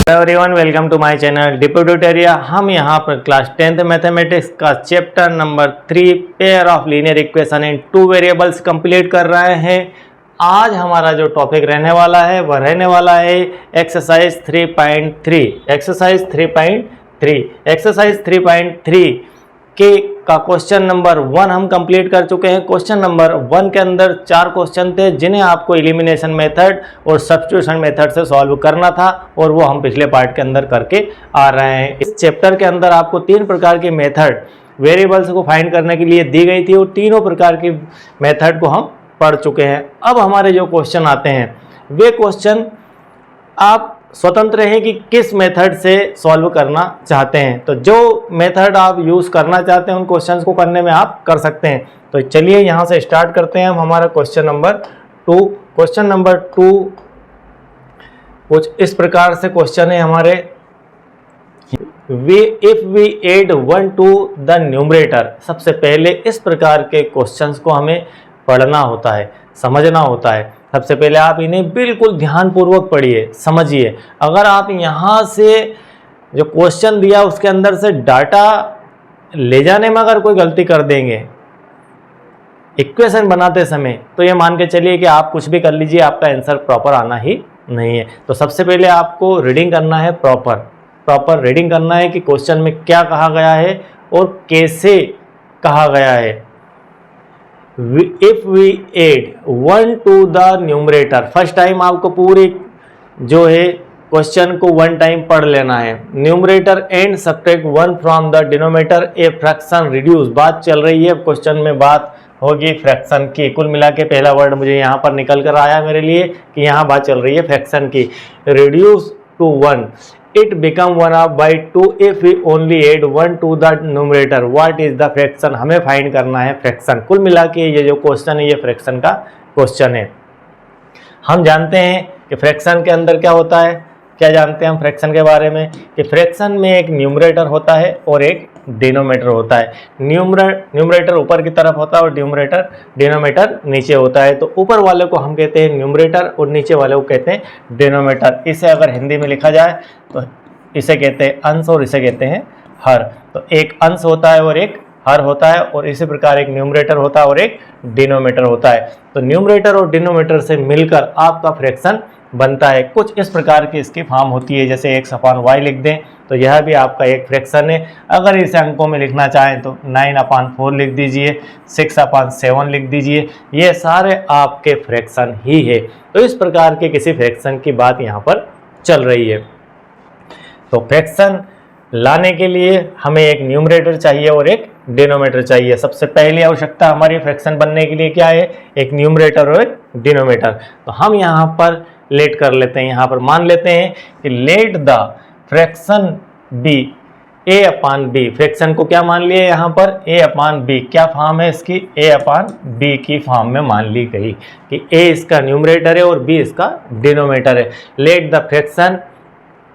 Hello everyone, welcome to my channel डिपो ट्यूटोरिया। हम यहाँ पर क्लास 10th मैथमेटिक्स का chapter number 3 pair of linear equation in two variables complete कर रहे हैं। आज हमारा जो टॉपिक रहने वाला है वह रहने वाला है एक्सरसाइज 3.3। एक्सरसाइज 3.3 के का क्वेश्चन नंबर 1 हम कंप्लीट कर चुके हैं। क्वेश्चन नंबर 1 के अंदर 4 क्वेश्चन थे जिन्हें आपको एलिमिनेशन मेथड और सब्स्टिट्यूशन मेथड से सॉल्व करना था और वो हम पिछले पार्ट के अंदर करके आ रहे हैं। इस चैप्टर के अंदर आपको 3 प्रकार की मेथड वेरिएबल्स को फाइंड करने के लिए दी गई थी और तीनों प्रकार की मेथड को हम पढ़ चुके हैं। अब हमारे जो क्वेश्चन आते हैं वे क्वेश्चन आप स्वतंत्र हैं कि किस मेथड से सॉल्व करना चाहते हैं। तो जो मेथड आप यूज़ करना चाहते हैं उन क्वेश्चंस को करने में आप कर सकते हैं। तो चलिए यहाँ से स्टार्ट करते हैं हम हमारा क्वेश्चन नंबर 2। क्वेश्चन नंबर 2 कुछ इस प्रकार से क्वेश्चन है हमारे। If we add 1 to the numerator. सबसे पहले इस प्रकार के क्वेश्चंस को हमें पढ़ना होता है, समझना होता है। सबसे पहले आप इन्हें बिल्कुल ध्यानपूर्वक पढ़िए, समझिए। अगर आप यहाँ से जो क्वेश्चन दिया उसके अंदर से डाटा ले जाने में अगर कोई गलती कर देंगे इक्वेशन बनाते समय, तो ये मान के चलिए कि आप कुछ भी कर लीजिए, आपका आंसर प्रॉपर आना ही नहीं है। तो सबसे पहले आपको रीडिंग करना है, प्रॉपर रीडिंग करना है कि क्वेश्चन में क्या कहा गया है और कैसे कहा गया है। If we add 1 to the numerator, first time आपको पूरे जो है क्वेश्चन को 1 टाइम पढ़ लेना है। Numerator and subtract 1 from the denominator a fraction reduce. बात चल रही है क्वेश्चन में, बात होगी फ्रैक्शन की। कुल मिला के पहला वर्ड मुझे यहाँ पर निकल कर आया मेरे लिए कि यहाँ बात चल रही है फ्रैक्शन की। Reduce to 1, it become 1/2 if we only add 1 to the numerator. What is the fraction? हमें फाइंड करना है फ्रैक्शन। कुल मिला के ये जो क्वेश्चन है ये फ्रैक्शन का क्वेश्चन है। हम जानते हैं कि फ्रैक्शन के अंदर क्या होता है, क्या जानते हैं हम फ्रैक्शन के बारे में कि फ्रैक्शन में एक न्यूमरेटर होता है और एक डिनोमिनेटर होता है। न्यूमरेटर ऊपर की तरफ होता है और डिनोमिनेटर नीचे होता है। तो ऊपर वाले को हम कहते हैं न्यूमरेटर और नीचे वाले को कहते हैं डिनोमिनेटर। इसे अगर हिंदी में लिखा जाए तो इसे कहते हैं अंश और इसे कहते हैं हर। तो एक अंश होता है और एक हर होता है और इसी प्रकार एक न्यूमरेटर होता है और एक डिनोमिनेटर होता है। तो न्यूमरेटर और डिनोमिनेटर से मिलकर आपका फ्रैक्शन बनता है। कुछ इस प्रकार की इसकी फॉर्म होती है, जैसे x/y लिख दें तो यह भी आपका एक फ्रैक्शन है। अगर इसे अंकों में लिखना चाहें तो 9/4 लिख दीजिए, 6/7 लिख दीजिए, ये सारे आपके फ्रैक्शन ही है। तो इस प्रकार के किसी फ्रैक्शन की बात यहाँ पर चल रही है। तो फ्रैक्शन लाने के लिए हमें एक न्यूमरेटर चाहिए और एक डिनोमिनेटर चाहिए। सबसे पहली आवश्यकता हमारी फ्रैक्शन बनने के लिए क्या है, एक न्यूमरेटर और एक डिनोमिनेटर। तो हम यहाँ पर लेट कर लेते हैं, यहाँ पर मान लेते हैं कि let the fraction be a/b। Fraction को क्या मान लिया यहाँ पर, a/b। क्या फॉर्म है इसकी, a/b की फॉर्म में मान ली गई कि a इसका न्यूमरेटर है और b इसका डिनोमिनेटर है। Let the fraction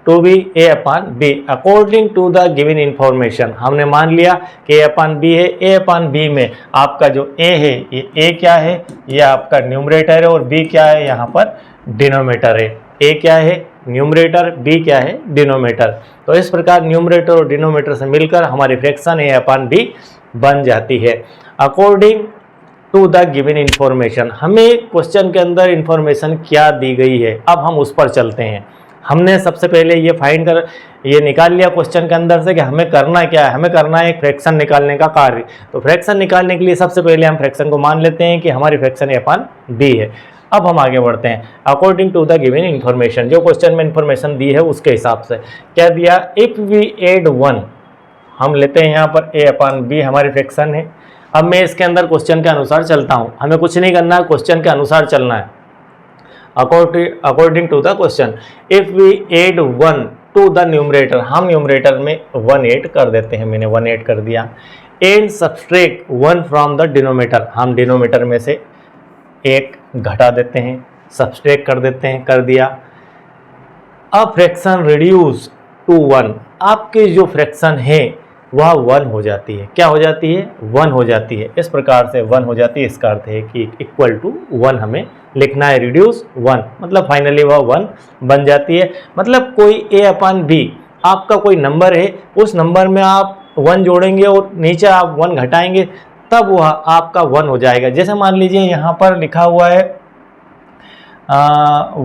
to be a/b according to the given information. हमने मान लिया कि a/b है। a/b में आपका जो a है ये a क्या है, ये आपका न्यूमरेटर है और b क्या है, यहाँ पर डिनोमिनेटर है। a क्या है न्यूमरेटर, b क्या है डिनोमिनेटर। तो इस प्रकार न्यूमरेटर और डिनोमिनेटर से मिलकर हमारी फ्रैक्शन a/b बन जाती है according to the given information. हमें क्वेश्चन के अंदर इंफॉर्मेशन क्या दी गई है, अब हम उस पर चलते हैं। हमने सबसे पहले ये निकाल लिया क्वेश्चन के अंदर से कि हमें करना क्या है, हमें करना है एक फ्रैक्शन निकालने का कार्य। तो फ्रैक्शन निकालने के लिए सबसे पहले हम फ्रैक्शन को मान लेते हैं कि हमारी फ्रैक्शन a/b है। अब हम आगे बढ़ते हैं according to the given information. जो क्वेश्चन में इंफॉर्मेशन दी है उसके हिसाब से क्या दिया, इफ वी एड 1, हम लेते हैं यहाँ पर a/b हमारी फ्रैक्शन है। अब मैं इसके अंदर क्वेश्चन के अनुसार चलता हूँ, हमें कुछ नहीं करना है, क्वेश्चन के अनुसार चलना है according to the question. If we add 1 to the numerator, हम न्यूमरेटर में 1 ऐड कर देते हैं, मैंने 1 ऐड कर दिया। And subtract 1 from the denominator, हम डिनोमिनेटर में से 1 घटा देते हैं, सब्सट्रैक्ट कर देते हैं, कर दिया। अब फ्रैक्शन रिड्यूस टू 1, आपकी जो फ्रैक्शन है वह 1 हो जाती है। क्या हो जाती है? 1 हो जाती है। इस प्रकार से 1 हो जाती है। इसका अर्थ है कि इक्वल टू 1 हमें लिखना है, रिड्यूस 1, मतलब फाइनली वह 1 बन जाती है। मतलब कोई a/b आपका कोई नंबर है, उस नंबर में आप 1 जोड़ेंगे और नीचे आप 1 घटाएंगे, तब वह आपका 1 हो जाएगा। जैसे मान लीजिए यहाँ पर लिखा हुआ है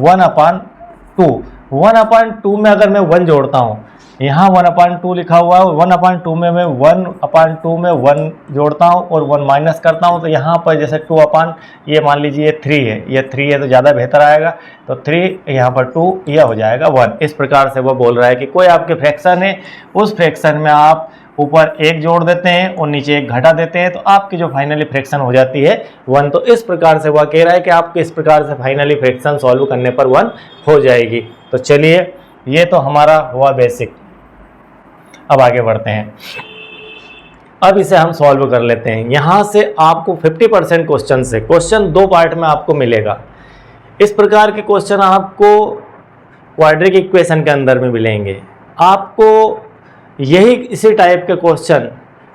1/2। 1/2 में अगर मैं 1 जोड़ता हूँ, यहाँ 1/2 लिखा हुआ है, 1/2 में मैं 1/2 में 1 जोड़ता हूँ और 1 माइनस करता हूँ, तो यहाँ पर जैसे 2 ये मान लीजिए ये 3 है, ये 3 है तो ज़्यादा बेहतर आएगा, तो 3 यहाँ पर 2, यह हो जाएगा 1। इस प्रकार से वो बोल रहा है कि कोई आपके फ्रैक्शन है, उस फ्रैक्शन में आप ऊपर 1 जोड़ देते हैं और नीचे 1 घटा देते हैं, तो आपकी जो फाइनली फ्रैक्शन हो जाती है 1। तो इस प्रकार से वह कह रहा है कि आपको इस प्रकार से फाइनली फ्रैक्शन सॉल्व करने पर 1 हो जाएगी। तो चलिए, ये तो हमारा हुआ बेसिक। अब आगे बढ़ते हैं। अब इसे हम सॉल्व कर लेते हैं। यहाँ से आपको 50% क्वेश्चन से, क्वेश्चन 2 पार्ट में आपको मिलेगा। इस प्रकार के क्वेश्चन आपको क्वाड्रिक इक्वेशन के अंदर में मिलेंगे। आपको यही इसी टाइप के क्वेश्चन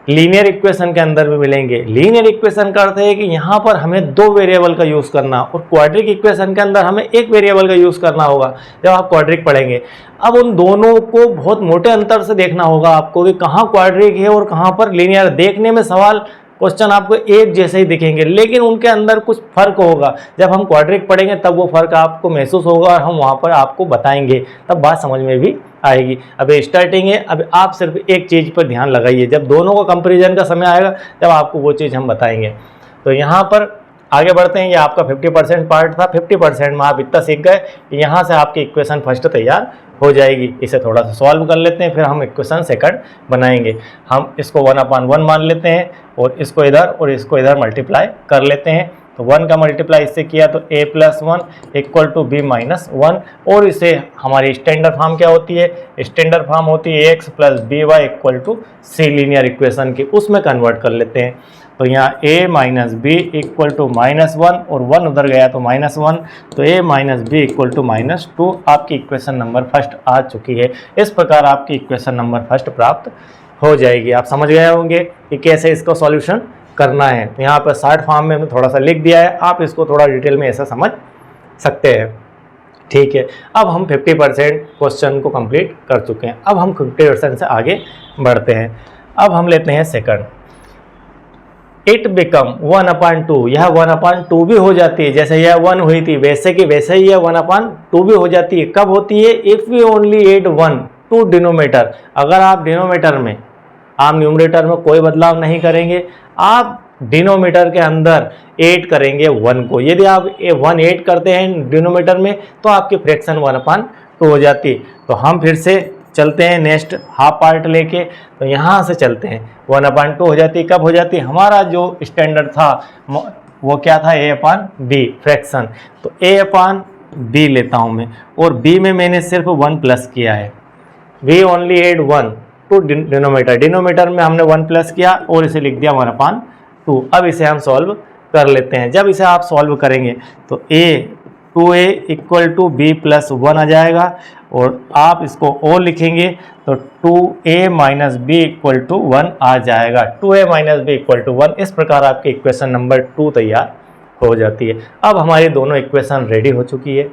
लीनियर इक्वेशन के अंदर भी मिलेंगे। लीनियर इक्वेशन का अर्थ है कि यहाँ पर हमें 2 वेरिएबल का यूज़ करना, और क्वाड्रिक इक्वेशन के अंदर हमें 1 वेरिएबल का यूज़ करना होगा जब आप क्वाड्रिक पढ़ेंगे। अब उन दोनों को बहुत मोटे अंतर से देखना होगा आपको कि कहाँ क्वाड्रिक है और कहाँ पर लीनियर। देखने में सवाल क्वेश्चन आपको एक जैसे ही दिखेंगे, लेकिन उनके अंदर कुछ फर्क होगा। जब हम क्वाड्रिक पढ़ेंगे तब वो फर्क आपको महसूस होगा और हम वहाँ पर आपको बताएंगे, तब बात समझ में भी आएगी। अभी स्टार्टिंग है, अब आप सिर्फ एक चीज़ पर ध्यान लगाइए। जब दोनों का कंपैरिजन का समय आएगा तब आपको वो चीज़ हम बताएंगे। तो यहाँ पर आगे बढ़ते हैं। ये आपका 50% पार्ट था। 50% में आप इतना सीख गए कि यहाँ से आपकी इक्वेशन फर्स्ट तैयार हो जाएगी। इसे थोड़ा सा सॉल्व कर लेते हैं, फिर हम इक्वेशन सेकंड बनाएंगे। हम इसको 1/1 मान लेते हैं और इसको इधर मल्टीप्लाई कर लेते हैं। तो 1 का मल्टीप्लाई इससे किया तो a+1 इक्वल टू b-1, और इसे हमारी स्टैंडर्ड फॉर्म क्या होती है? स्टैंडर्ड फॉर्म होती है ax + by equal to c, linear equation की, उसमें कन्वर्ट कर लेते हैं। तो यहाँ a - b इक्वल टू -1 और 1 उधर गया तो -1, तो a - b इक्वल टू -2 आपकी इक्वेशन नंबर फर्स्ट आ चुकी है। इस प्रकार आपकी इक्वेशन नंबर फर्स्ट प्राप्त हो जाएगी। आप समझ गए होंगे कि कैसे इसका सॉल्यूशन करना है। तो यहाँ पर शॉर्ट फॉर्म में थोड़ा सा लिख दिया है, आप इसको थोड़ा डिटेल में ऐसा समझ सकते हैं। ठीक है, अब हम 50% क्वेश्चन को कंप्लीट कर चुके हैं। अब हम 50% से आगे बढ़ते हैं। अब हम लेते हैं सेकंड। इट बिकम 1/2, यह 1/2 भी हो जाती है। जैसे यह 1 हुई थी वैसे की वैसे ही यह 1/2 भी हो जाती है। कब होती है? If we only add 1 to denominator. अगर आप डिनोमीटर में, आप न्यूमरेटर में कोई बदलाव नहीं करेंगे, आप डिनोमीटर के अंदर ऐड करेंगे 1 को। यदि आप 1 ऐड करते हैं डिनोमीटर में तो आपकी फ्रैक्शन 1/2 हो जाती। तो हम फिर से चलते हैं नेक्स्ट हाफ पार्ट लेके। तो यहाँ से चलते हैं, 1/2 हो जाती। कब हो जाती? हमारा जो स्टैंडर्ड था वो क्या था? a/b fraction. तो a/b लेता हूँ मैं, और b में मैंने सिर्फ 1 प्लस किया है। We only add 1 to denominator. Denominator में हमने 1 प्लस किया और इसे लिख दिया 1/2। अब इसे हम सॉल्व कर लेते हैं। जब इसे आप सॉल्व करेंगे तो 2a इक्वल टू b + 1 आ जाएगा, और आप इसको और लिखेंगे तो 2a - b इक्वल टू 1 आ जाएगा। 2a - b equal to 1। इस प्रकार आपकी इक्वेशन नंबर 2 तैयार हो जाती है। अब हमारी दोनों इक्वेशन रेडी हो चुकी है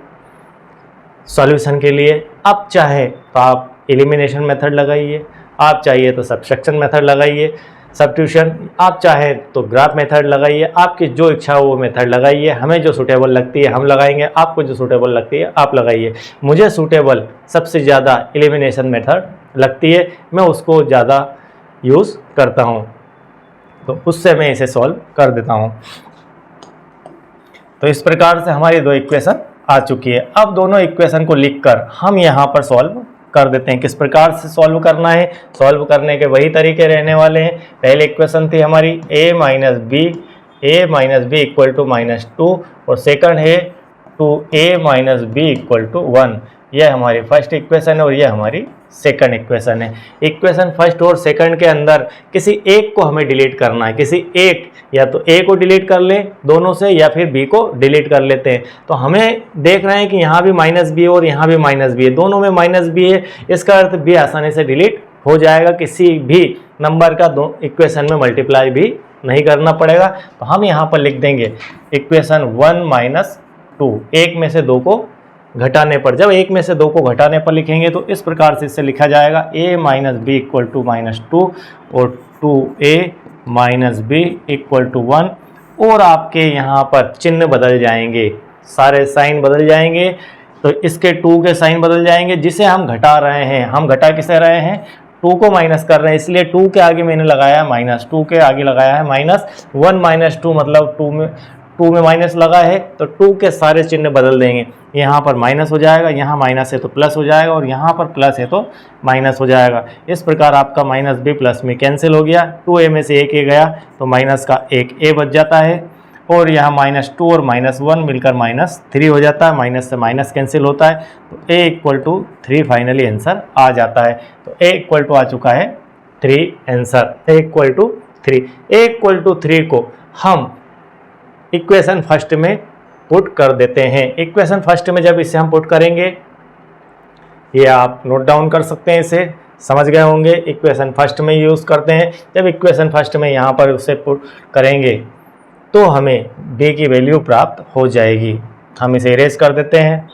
सॉल्यूशन के लिए। अब चाहे तो आप एलिमिनेशन मेथड लगाइए, आप चाहिए तो सब्ट्रैक्शन मेथड लगाइए, सब्स्टिट्यूशन, आप चाहे तो ग्राफ मेथड लगाइए, आपकी जो इच्छा हो वो मेथड लगाइए। हमें जो सूटेबल लगती है हम लगाएंगे, आपको जो सूटेबल लगती है आप लगाइए। मुझे सूटेबल सबसे ज़्यादा एलिमिनेशन मेथड लगती है, मैं उसको ज़्यादा यूज़ करता हूँ, तो उससे मैं इसे सॉल्व कर देता हूँ। तो इस प्रकार से हमारी 2 इक्वेशन आ चुकी है। अब दोनों इक्वेशन को लिखकर हम यहाँ पर सॉल्व कर देते हैं। किस प्रकार से सॉल्व करना है? सॉल्व करने के वही तरीके रहने वाले हैं। पहले इक्वेशन थी हमारी a - b इक्वल टू -2, और सेकंड है 2a - b इक्वल टू 1। यह हमारी फर्स्ट इक्वेशन है और यह हमारी सेकंड इक्वेशन है। इक्वेशन फर्स्ट और सेकंड के अंदर किसी एक को हमें डिलीट करना है। किसी एक, या तो a को डिलीट कर लें दोनों से, या फिर b को डिलीट कर लेते हैं। तो हमें देख रहे हैं कि यहाँ भी -b और यहाँ भी -b है, दोनों में -b है। इसका अर्थ b आसानी से डिलीट हो जाएगा, किसी भी नंबर का दो इक्वेशन में मल्टीप्लाई भी नहीं करना पड़ेगा। तो हम यहाँ पर लिख देंगे इक्वेशन 1 माइनस 2, एक में से दो को घटाने पर, जब एक में से दो को घटाने पर लिखेंगे तो इस प्रकार से इसे लिखा जाएगा a minus b equal to -2 और 2a minus b equal to 1। और आपके यहाँ पर चिन्ह बदल जाएंगे, सारे साइन बदल जाएंगे। तो इसके 2 के साइन बदल जाएंगे, जिसे हम घटा रहे हैं, हम घटा किसे रहे हैं, 2 को माइनस कर रहे हैं, इसलिए 2 के आगे मैंने लगाया -2 के आगे लगाया है -1 -2, मतलब 2 में माइनस लगा है तो 2 के सारे चिन्ह बदल देंगे। यहाँ पर माइनस हो जाएगा, यहाँ माइनस है तो प्लस हो जाएगा, और यहाँ पर प्लस है तो माइनस हो जाएगा। इस प्रकार आपका माइनस बी प्लस में कैंसिल हो गया, 2a में से एक a गया तो माइनस का एक a बच जाता है, और यहाँ -2 और -1 मिलकर -3 हो जाता है, माइनस से माइनस कैंसिल होता है, तो a equal to 3 finally answer आ जाता है। तो a इक्वल टू आ चुका है 3 answer, a equal to 3। a equal to 3 को हम इक्वेशन फर्स्ट में पुट कर देते हैं। इक्वेशन फर्स्ट में जब इसे हम पुट करेंगे, ये आप नोट डाउन कर सकते हैं, इसे समझ गए होंगे। इक्वेशन फर्स्ट में यूज़ करते हैं, जब इक्वेशन फर्स्ट में यहाँ पर उसे पुट करेंगे तो हमें b की वैल्यू प्राप्त हो जाएगी। हम इसे इरेज कर देते हैं,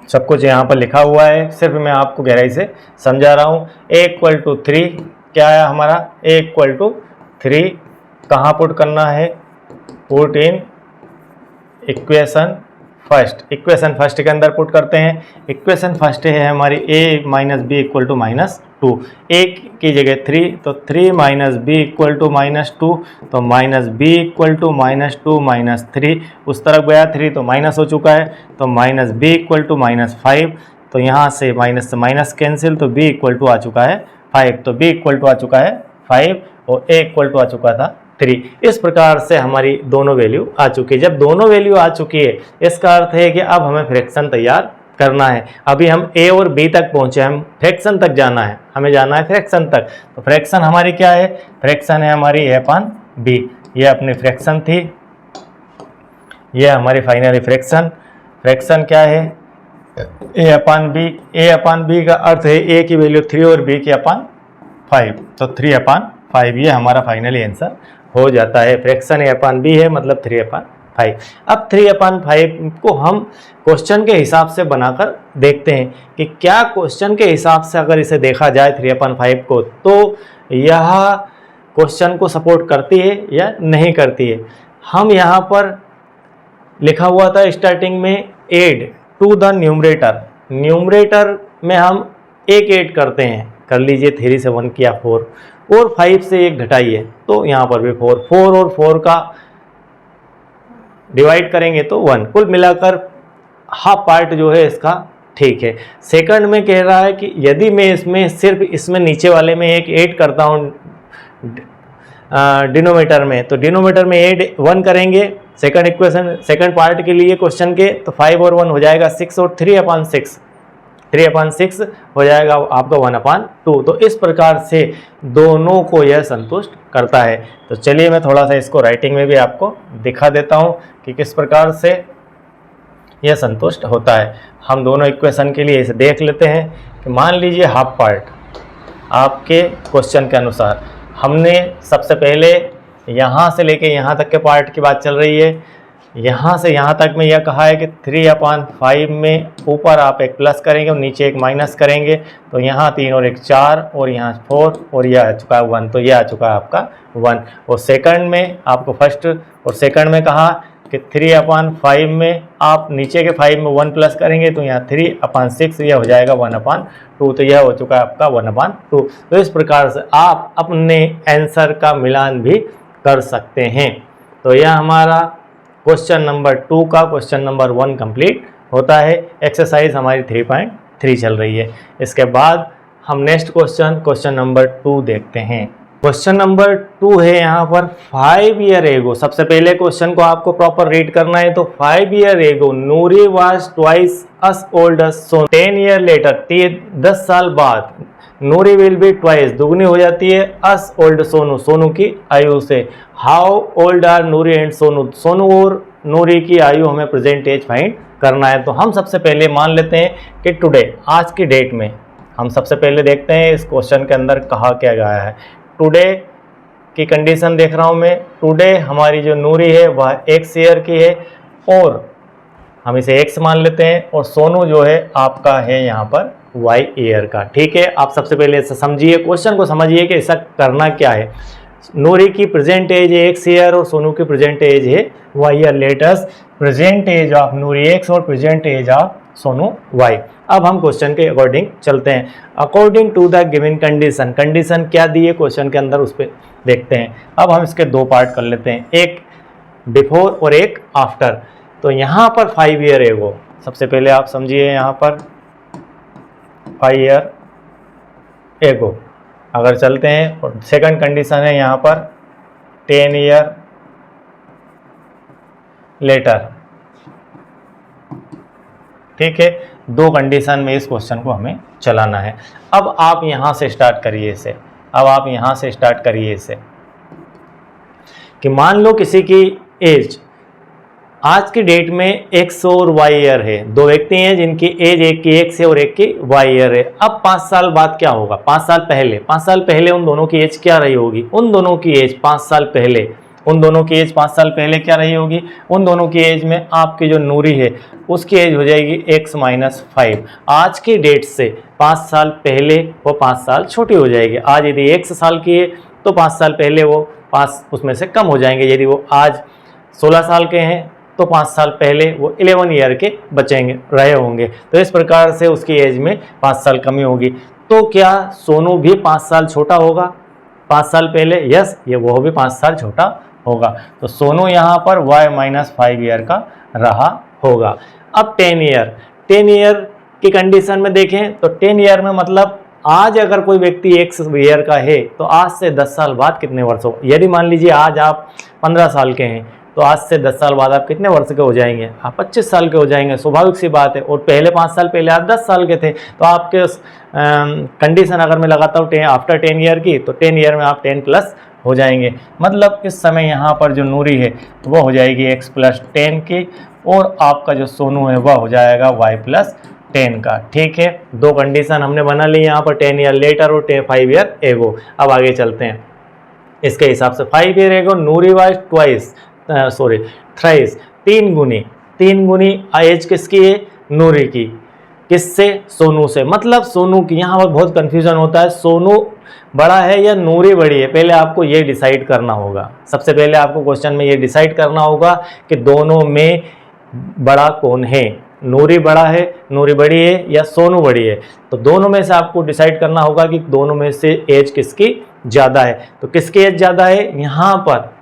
सब कुछ यहाँ पर लिखा हुआ है, सिर्फ मैं आपको गहराई से समझा रहा हूँ। a इक्वल टू 3 क्या आया हमारा, a इक्वल टू 3 कहाँ पुट करना है, put in equation first. Equation first के अंदर पुट करते हैं। इक्वेशन फर्स्ट है हमारी a minus b equal to -2, एक की जगह 3 तो 3 माइनस बी इक्वल टू -2, तो माइनस बी इक्वल टू -2 -3, उस तरफ गया 3 तो माइनस हो चुका है, तो माइनस बी इक्वल टू -5, तो यहाँ से माइनस कैंसिल, तो b इक्वल टू आ चुका है 5, तो b इक्वल टू आ चुका है 5 और a इक्वल टू आ चुका था 3। इस प्रकार से हमारी दोनों वैल्यू आ चुकी है। जब दोनों वैल्यू आ चुकी है, इसका अर्थ है कि अब हमें फ्रैक्शन तैयार करना है। अभी हम a और b तक पहुंचे, हम फ्रैक्शन तक जाना है, हमें जाना है फ्रैक्शन तक। तो फ्रैक्शन हमारी क्या है, फ्रैक्शन है हमारी a अपॉन b, ये अपनी फ्रैक्शन थी, ये हमारी फाइनली फ्रैक्शन। फ्रैक्शन क्या है, a upon b, a upon b का अर्थ है a की वैल्यू 3 और b की अपॉन 5, तो 3 अपॉन 5, ये हमारा फाइनली आंसर हो जाता है। फ्रैक्शन a अपॉन b है, मतलब 3 अपॉन 5। अब 3 अपॉन 5 को हम क्वेश्चन के हिसाब से बनाकर देखते हैं कि क्या क्वेश्चन के हिसाब से अगर इसे देखा जाए 3 अपॉन 5 को, तो यह क्वेश्चन को सपोर्ट करती है या नहीं करती है। हम यहाँ पर लिखा हुआ था स्टार्टिंग में add to the numerator, numerator में हम एक ऐड करते हैं, कर लीजिए 3 से 1 किया 4, और 5 से 1 घटाइए तो यहाँ पर भी 4 और 4 का डिवाइड करेंगे तो 1, कुल मिलाकर हाफ पार्ट जो है इसका ठीक है। सेकंड में कह रहा है कि यदि मैं इसमें सिर्फ इसमें नीचे वाले में एक ऐड करता हूँ डिनोमीटर में, तो डिनोमीटर में ऐड 1 करेंगे सेकंड इक्वेशन सेकंड पार्ट के लिए क्वेश्चन के, तो 5 और 1 हो जाएगा 6 और 3 अपॉन 6 हो जाएगा आपका 1/2। तो इस प्रकार से दोनों को यह संतुष्ट करता है। तो चलिए मैं थोड़ा सा इसको राइटिंग में भी आपको दिखा देता हूँ कि किस प्रकार से यह संतुष्ट होता है। हम दोनों इक्वेशन के लिए इसे देख लेते हैं कि मान लीजिए हाफ पार्ट आपके क्वेश्चन के अनुसार, हमने सबसे पहले यहाँ से लेके यहाँ तक के पार्ट की बात चल रही है। यहाँ से यहाँ तक में यह कहा है कि 3 अपॉन 5 में ऊपर आप एक प्लस करेंगे और नीचे एक माइनस करेंगे, तो यहाँ 3 और 1 4 और यहाँ 4 और यह आ चुका है 1, तो यह आ चुका है आपका 1। और सेकंड में आपको फर्स्ट और सेकंड में कहा कि 3 अपॉन 5 में आप नीचे के 5 में 1 प्लस करेंगे, तो यहाँ 3 अपॉन 6 यह हो जाएगा 1/2, तो यह हो चुका है आपका 1/2। तो इस प्रकार से आप अपने आंसर का मिलान भी कर सकते हैं। तो यह हमारा क्वेश्चन नंबर 2 का क्वेश्चन नंबर 1 कंप्लीट होता है। एक्सरसाइज हमारी 3.3 चल रही है। इसके बाद हम नेक्स्ट क्वेश्चन नंबर 2 देखते हैं। क्वेश्चन नंबर 2 है यहाँ पर 5 ईयर एगो। सबसे पहले क्वेश्चन को आपको प्रॉपर रीड करना है। तो 5 year ago Noori was twice us old us Sonu. 10 year later 10 साल बाद नूरी विल बी ट्वाइस दुगनी हो जाती है अस ओल्ड सोनू, सोनू की आयु से। How old are Noori and Sonu, Sonu और नूरी की आयु हमें प्रेजेंट एज फाइंड करना है। तो हम सबसे पहले मान लेते हैं कि टुडे, आज की डेट में, हम सबसे पहले देखते हैं इस क्वेश्चन के अंदर कहा क्या गया है। टुडे की कंडीशन देख रहा हूँ मैं। टुडे हमारी जो नूरी है वह x ईयर की है और हम इसे x मान लेते हैं, और सोनू जो है आपका है यहाँ पर y ईयर का। ठीक है, आप सबसे पहले इसे समझिए, क्वेश्चन को समझिए कि ऐसा करना क्या है। नूरी की प्रेजेंट एज है x ईयर और सोनू की प्रेजेंट एज है y year. Let us present age of Noori x और present age of Sonu y। अब हम क्वेश्चन के अकॉर्डिंग चलते हैं। According to the given condition, condition क्या दी है क्वेश्चन के अंदर उस पर देखते हैं। अब हम इसके दो पार्ट कर लेते हैं, एक बिफोर और एक आफ्टर। तो यहाँ पर 5 ईयर है वो, सबसे पहले आप समझिए यहाँ पर 5 ईयर एगो अगर चलते हैं, और सेकंड कंडीशन है यहाँ पर 10 ईयर लेटर। ठीक है, दो कंडीशन में इस क्वेश्चन को हमें चलाना है। अब आप यहाँ से स्टार्ट करिए इसे, अब आप यहाँ से स्टार्ट करिए इसे कि मान लो किसी की एज आज की डेट में x और y ईयर है। दो व्यक्ति हैं जिनकी एज, एक की x है और एक की y ईयर है। अब 5 साल बाद क्या होगा, 5 साल पहले उन दोनों की एज क्या रही होगी। उन दोनों की एज 5 साल पहले, उन दोनों की एज 5 साल पहले क्या रही होगी। उन दोनों की एज में आपकी जो नूरी है उसकी एज हो जाएगी x माइनस 5। आज की डेट से 5 साल पहले वो 5 साल छोटी हो जाएगी। आज यदि x साल की है तो 5 साल पहले वो 5 उसमें से कम हो जाएंगे। यदि वो आज 16 साल के हैं तो 5 साल पहले वो 11 ईयर के बचेंगे रहे होंगे। तो इस प्रकार से उसकी एज में 5 साल कमी होगी। तो क्या सोनू भी 5 साल छोटा होगा 5 साल पहले? यस, ये वो भी 5 साल छोटा होगा। तो सोनू यहाँ पर y माइनस 5 ईयर का रहा होगा। अब 10 ईयर की कंडीशन में देखें तो 10 ईयर में मतलब आज अगर कोई व्यक्ति x ईयर का है तो आज से 10 साल बाद कितने वर्ष हो। यदि मान लीजिए आज आप 15 साल के हैं तो आज से 10 साल बाद आप कितने वर्ष के हो जाएंगे, आप 25 साल के हो जाएंगे। स्वाभाविक सी बात है। और पहले 5 साल पहले आप 10 साल के थे। तो आपके कंडीशन अगर मैं लगाता हूँ आफ्टर 10 ईयर की, तो 10 ईयर में आप 10 प्लस हो जाएंगे। मतलब इस समय यहाँ पर जो नूरी है वह हो जाएगी x प्लस 10 की, और आपका जो सोनू है वह हो जाएगा y प्लस 10 का। ठीक है, दो कंडीशन हमने बना ली यहाँ पर, 10 ईयर लेटर और 5 ईयर एगो। अब आगे चलते हैं इसके हिसाब से। 5 ईयर एगो नूरी वाइज ट्वाइस थ्राइस, 3 गुनी एज किसकी है, नूरी की। किससे, सोनू से। मतलब सोनू की, यहाँ पर बहुत कंफ्यूजन होता है, सोनू बड़ा है या नूरी बड़ी है। पहले आपको ये डिसाइड करना होगा। सबसे पहले आपको क्वेश्चन में ये डिसाइड करना होगा कि दोनों में बड़ा कौन है, नूरी बड़ा है, नूरी बड़ी है या सोनू बड़ी है। तो दोनों में से आपको डिसाइड करना होगा कि दोनों में से एज किसकी ज़्यादा है। तो किसकी एज ज़्यादा है, यहाँ पर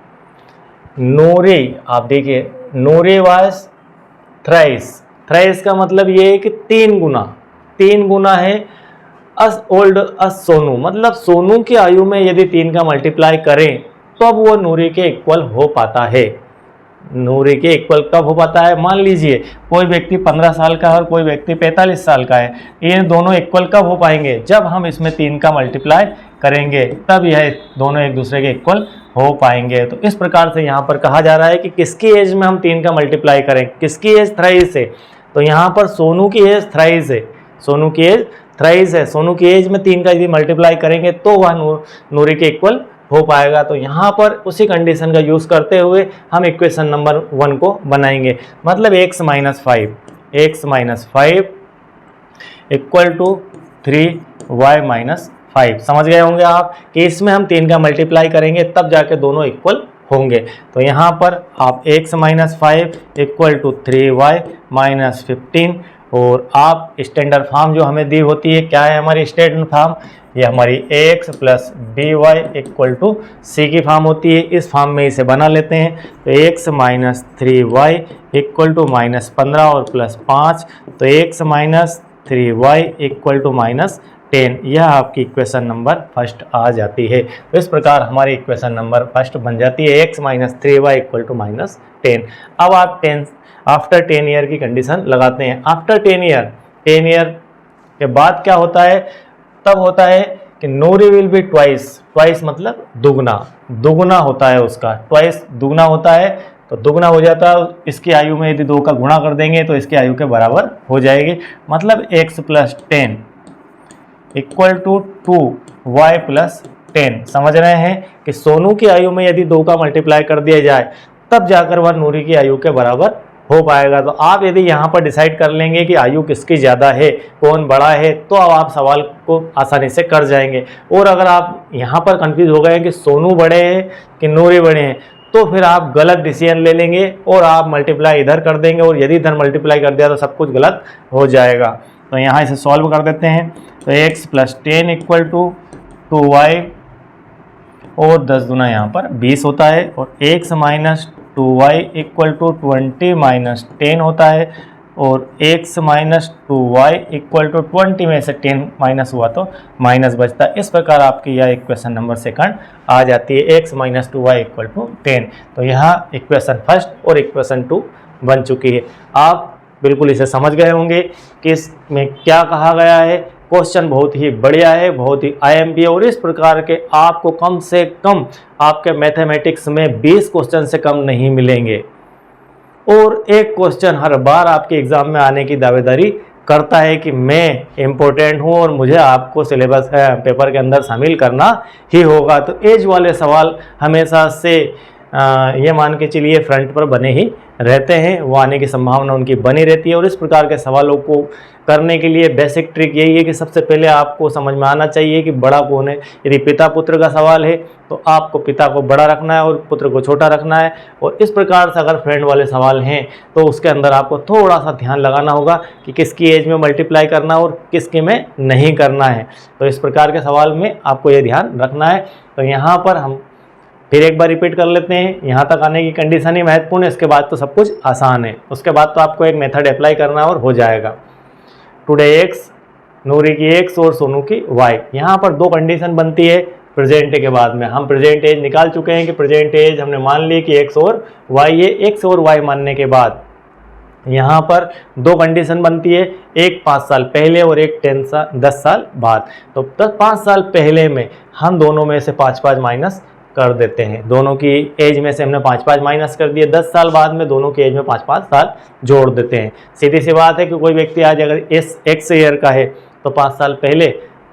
नूरी, आप देखिए नूरी वाज थ्राइस का मतलब ये है कि 3 गुना है अस ओल्ड अस सोनू। मतलब सोनू की आयु में यदि 3 का मल्टीप्लाई करें तो अब वो नूरी के इक्वल हो पाता है। नूरी के इक्वल कब हो पाता है, मान लीजिए कोई व्यक्ति 15 साल का है और कोई व्यक्ति 45 साल का है। ये दोनों इक्वल कब हो पाएंगे, जब हम इसमें 3 का मल्टीप्लाई करेंगे, तब यह दोनों एक दूसरे के इक्वल हो पाएंगे। तो इस प्रकार से यहाँ पर कहा जा रहा है कि किसकी एज में हम 3 का मल्टीप्लाई करें। किसकी एज थ्राइस है, तो यहाँ पर सोनू की एज थ्राइस है, सोनू की एज थ्राइस है। सोनू की एज में 3 का यदि मल्टीप्लाई करेंगे तो वह नूरी के इक्वल हो पाएगा। तो यहाँ पर उसी कंडीशन का यूज़ करते हुए हम इक्वेशन नंबर 1 को बनाएंगे। मतलब x minus 5 equal to 3y minus 5। समझ गए होंगे आप कि इसमें हम 3 का मल्टीप्लाई करेंगे तब जाके दोनों इक्वल होंगे। तो यहाँ पर आप x minus 5 equal to 3y minus 15, और आप स्टैंडर्ड फॉर्म जो हमें दी होती है, क्या है हमारी स्टैंडर्ड फॉर्म, ये हमारी ax plus by equal to c की फॉर्म होती है। इस फॉर्म में इसे बना लेते हैं। तो x minus 3y equal to minus 15 और प्लस 5, तो x minus 3y equal to minus 10। यह आपकी इक्वेशन नंबर फर्स्ट आ जाती है। तो इस प्रकार हमारी इक्वेशन नंबर फर्स्ट बन जाती है, x minus 3y equal to minus 10। अब आप आफ्टर 10 ईयर की कंडीशन लगाते हैं। आफ्टर 10 ईयर के बाद क्या होता है, तब होता है कि नूरी विल बी ट्वाइस मतलब दुगना होता है उसका, ट्वाइस दुगना होता है। तो दुगना हो जाता है, इसकी आयु में यदि 2 का गुणा कर देंगे तो इसकी आयु के बराबर हो जाएगी। मतलब x + 10 इक्वल टू 2y + 10। समझ रहे हैं कि सोनू की आयु में यदि 2 का मल्टीप्लाई कर दिया जाए तब जाकर वह नूरी की आयु के बराबर हो पाएगा। तो आप यदि यहाँ पर डिसाइड कर लेंगे कि आयु किसकी ज़्यादा है, कौन बड़ा है, तो अब आप सवाल को आसानी से कर जाएंगे। और अगर आप यहाँ पर कंफ्यूज हो गए कि सोनू बड़े हैं कि नूरी बड़े हैं, तो फिर आप गलत डिसीजन ले लेंगे और आप मल्टीप्लाई इधर कर देंगे, और यदि इधर मल्टीप्लाई कर दिया तो सब कुछ गलत हो जाएगा। तो यहाँ इसे सॉल्व कर देते हैं। तो x + 10 इक्वल टू 2y, और 10 दूना यहाँ पर 20 होता है, और x - 2y इक्वल टू 20 - 10 होता है, और x - 2y इक्वल टू 20 में से 10 माइनस हुआ तो माइनस बचता है। इस प्रकार आपकी यह इक्वेशन नंबर सेकंड आ जाती है, x - 2y इक्वल टू 10। तो यहाँ इक्वेशन फर्स्ट और इक्वेशन 2 बन चुकी है। आप बिल्कुल इसे समझ गए होंगे कि इसमें क्या कहा गया है। क्वेश्चन बहुत ही बढ़िया है, बहुत ही IMP है, और इस प्रकार के आपको कम से कम आपके मैथमेटिक्स में 20 क्वेश्चन से कम नहीं मिलेंगे, और एक क्वेश्चन हर बार आपके एग्जाम में आने की दावेदारी करता है कि मैं इम्पोर्टेंट हूँ और मुझे आपको सिलेबस पेपर के अंदर शामिल करना ही होगा। तो एज वाले सवाल हमेशा से ये मान के चलिए फ्रंट पर बने ही रहते हैं, वो आने की संभावना उनकी बनी रहती है। और इस प्रकार के सवालों को करने के लिए बेसिक ट्रिक यही है कि सबसे पहले आपको समझ में आना चाहिए कि बड़ा कौन है। यदि पिता पुत्र का सवाल है तो आपको पिता को बड़ा रखना है और पुत्र को छोटा रखना है। और इस प्रकार से अगर फ्रेंड वाले सवाल हैं तो उसके अंदर आपको थोड़ा सा ध्यान लगाना होगा कि किसकी एज में मल्टीप्लाई करना और किसकी में नहीं करना है। तो इस प्रकार के सवाल में आपको ये ध्यान रखना है। तो यहाँ पर हम फिर एक बार रिपीट कर लेते हैं। यहाँ तक आने की कंडीशन ही महत्वपूर्ण है, इसके बाद तो सब कुछ आसान है। उसके बाद तो आपको एक मेथड अप्लाई करना है और हो जाएगा। टुडे x, नूरी की x और सोनू की y। यहाँ पर 2 कंडीशन बनती है प्रेजेंट के बाद में। हम प्रेजेंट एज निकाल चुके हैं कि प्रेजेंट एज हमने मान ली कि x और y है। x और y मानने के बाद यहाँ पर 2 कंडीशन बनती है, एक 5 साल पहले और एक 10 साल बाद। तो 5 साल पहले में हम दोनों में से 5-5 माइनस कर देते हैं। दोनों की एज में से हमने 5-5 माइनस कर दिए। 10 साल बाद में दोनों की एज में 5-5 साल जोड़ देते हैं। सीधी सी बात है कि कोई व्यक्ति आज अगर x ईयर का है तो 5 साल पहले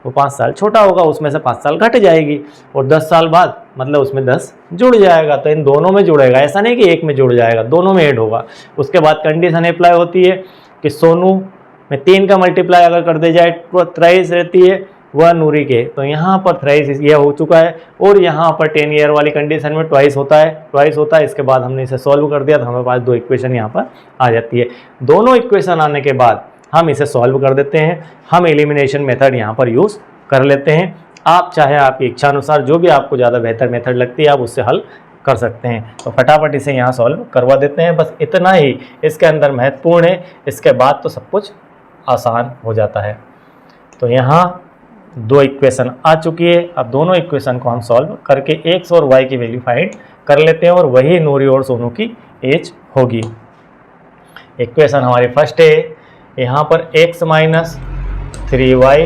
वो 5 साल छोटा होगा, उसमें से 5 साल घट जाएगी, और 10 साल बाद मतलब उसमें 10 जुड़ जाएगा। तो इन दोनों में जुड़ेगा, ऐसा नहीं कि एक में जुड़ जाएगा, दोनों में ऐड होगा। उसके बाद कंडीशन अप्लाई होती है कि सोनू में 3 का मल्टीप्लाई अगर कर दिया जाए तो 23 रहती है, वह नूरी के। तो यहाँ पर 23 यह हो चुका है, और यहाँ पर 10 ईयर वाली कंडीशन में ट्वाइस होता है। इसके बाद हमने इसे सॉल्व कर दिया तो हमारे पास 2 इक्वेशन यहाँ पर आ जाती है। दोनों इक्वेशन आने के बाद हम इसे सॉल्व कर देते हैं। हम एलिमिनेशन मेथड यहाँ पर यूज़ कर लेते हैं। आप चाहे आपकी इच्छा अनुसार जो भी आपको ज़्यादा बेहतर मेथड लगती है आप उससे हल कर सकते हैं। तो फटाफट इसे यहाँ सॉल्व करवा देते हैं। बस इतना ही इसके अंदर महत्वपूर्ण है, इसके बाद तो सब कुछ आसान हो जाता है। तो यहाँ 2 इक्वेशन आ चुकी है। अब दोनों इक्वेशन को हम सॉल्व करके x और y की वैल्यू फाइंड कर लेते हैं, और वही नूरी और सोनू की एज होगी। इक्वेशन हमारी फर्स्ट है, यहाँ पर x - 3y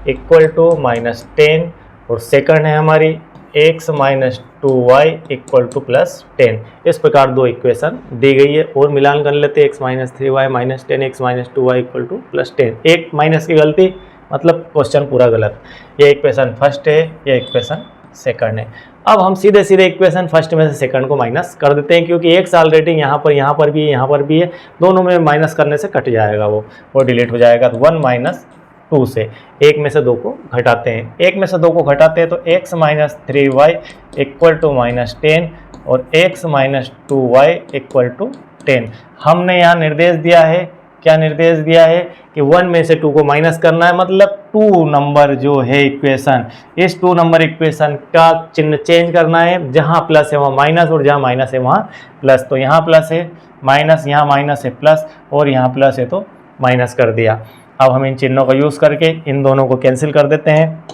इक्वल टू -10, और सेकंड है हमारी x - 2y इक्वल टू +10। इस प्रकार 2 इक्वेशन दी गई है, और मिलान कर लेते हैं। x - 3y -10, x - 2y equal to +10। एक माइनस की गलती मतलब क्वेश्चन पूरा गलत। ये इक्वेशन फर्स्ट है, ये इक्वेशन सेकंड है। अब हम सीधे इक्वेशन फर्स्ट में से सेकंड को माइनस कर देते हैं, क्योंकि एक साल रेटिंग यहाँ पर भी है, यहाँ पर भी है, दोनों में माइनस करने से कट जाएगा, वो डिलीट हो जाएगा। तो 1 - 2 से 1 में से 2 को घटाते हैं। 1 में से 2 को घटाते हैं तो x - 3y इक्वल टू -10 और x - 2y इक्वल टू 10। हमने यहाँ निर्देश दिया है, क्या निर्देश दिया है कि 1 में से 2 को माइनस करना है, मतलब 2 नंबर जो है इक्वेशन, इस 2 नंबर इक्वेशन का चिन्ह चेंज करना है। जहाँ प्लस है वहाँ माइनस, और जहाँ माइनस है वहाँ प्लस। तो यहाँ प्लस है, माइनस, यहाँ माइनस है प्लस, और यहाँ प्लस है तो माइनस कर दिया। अब हम इन चिन्हों का यूज़ करके इन दोनों को कैंसिल कर देते हैं।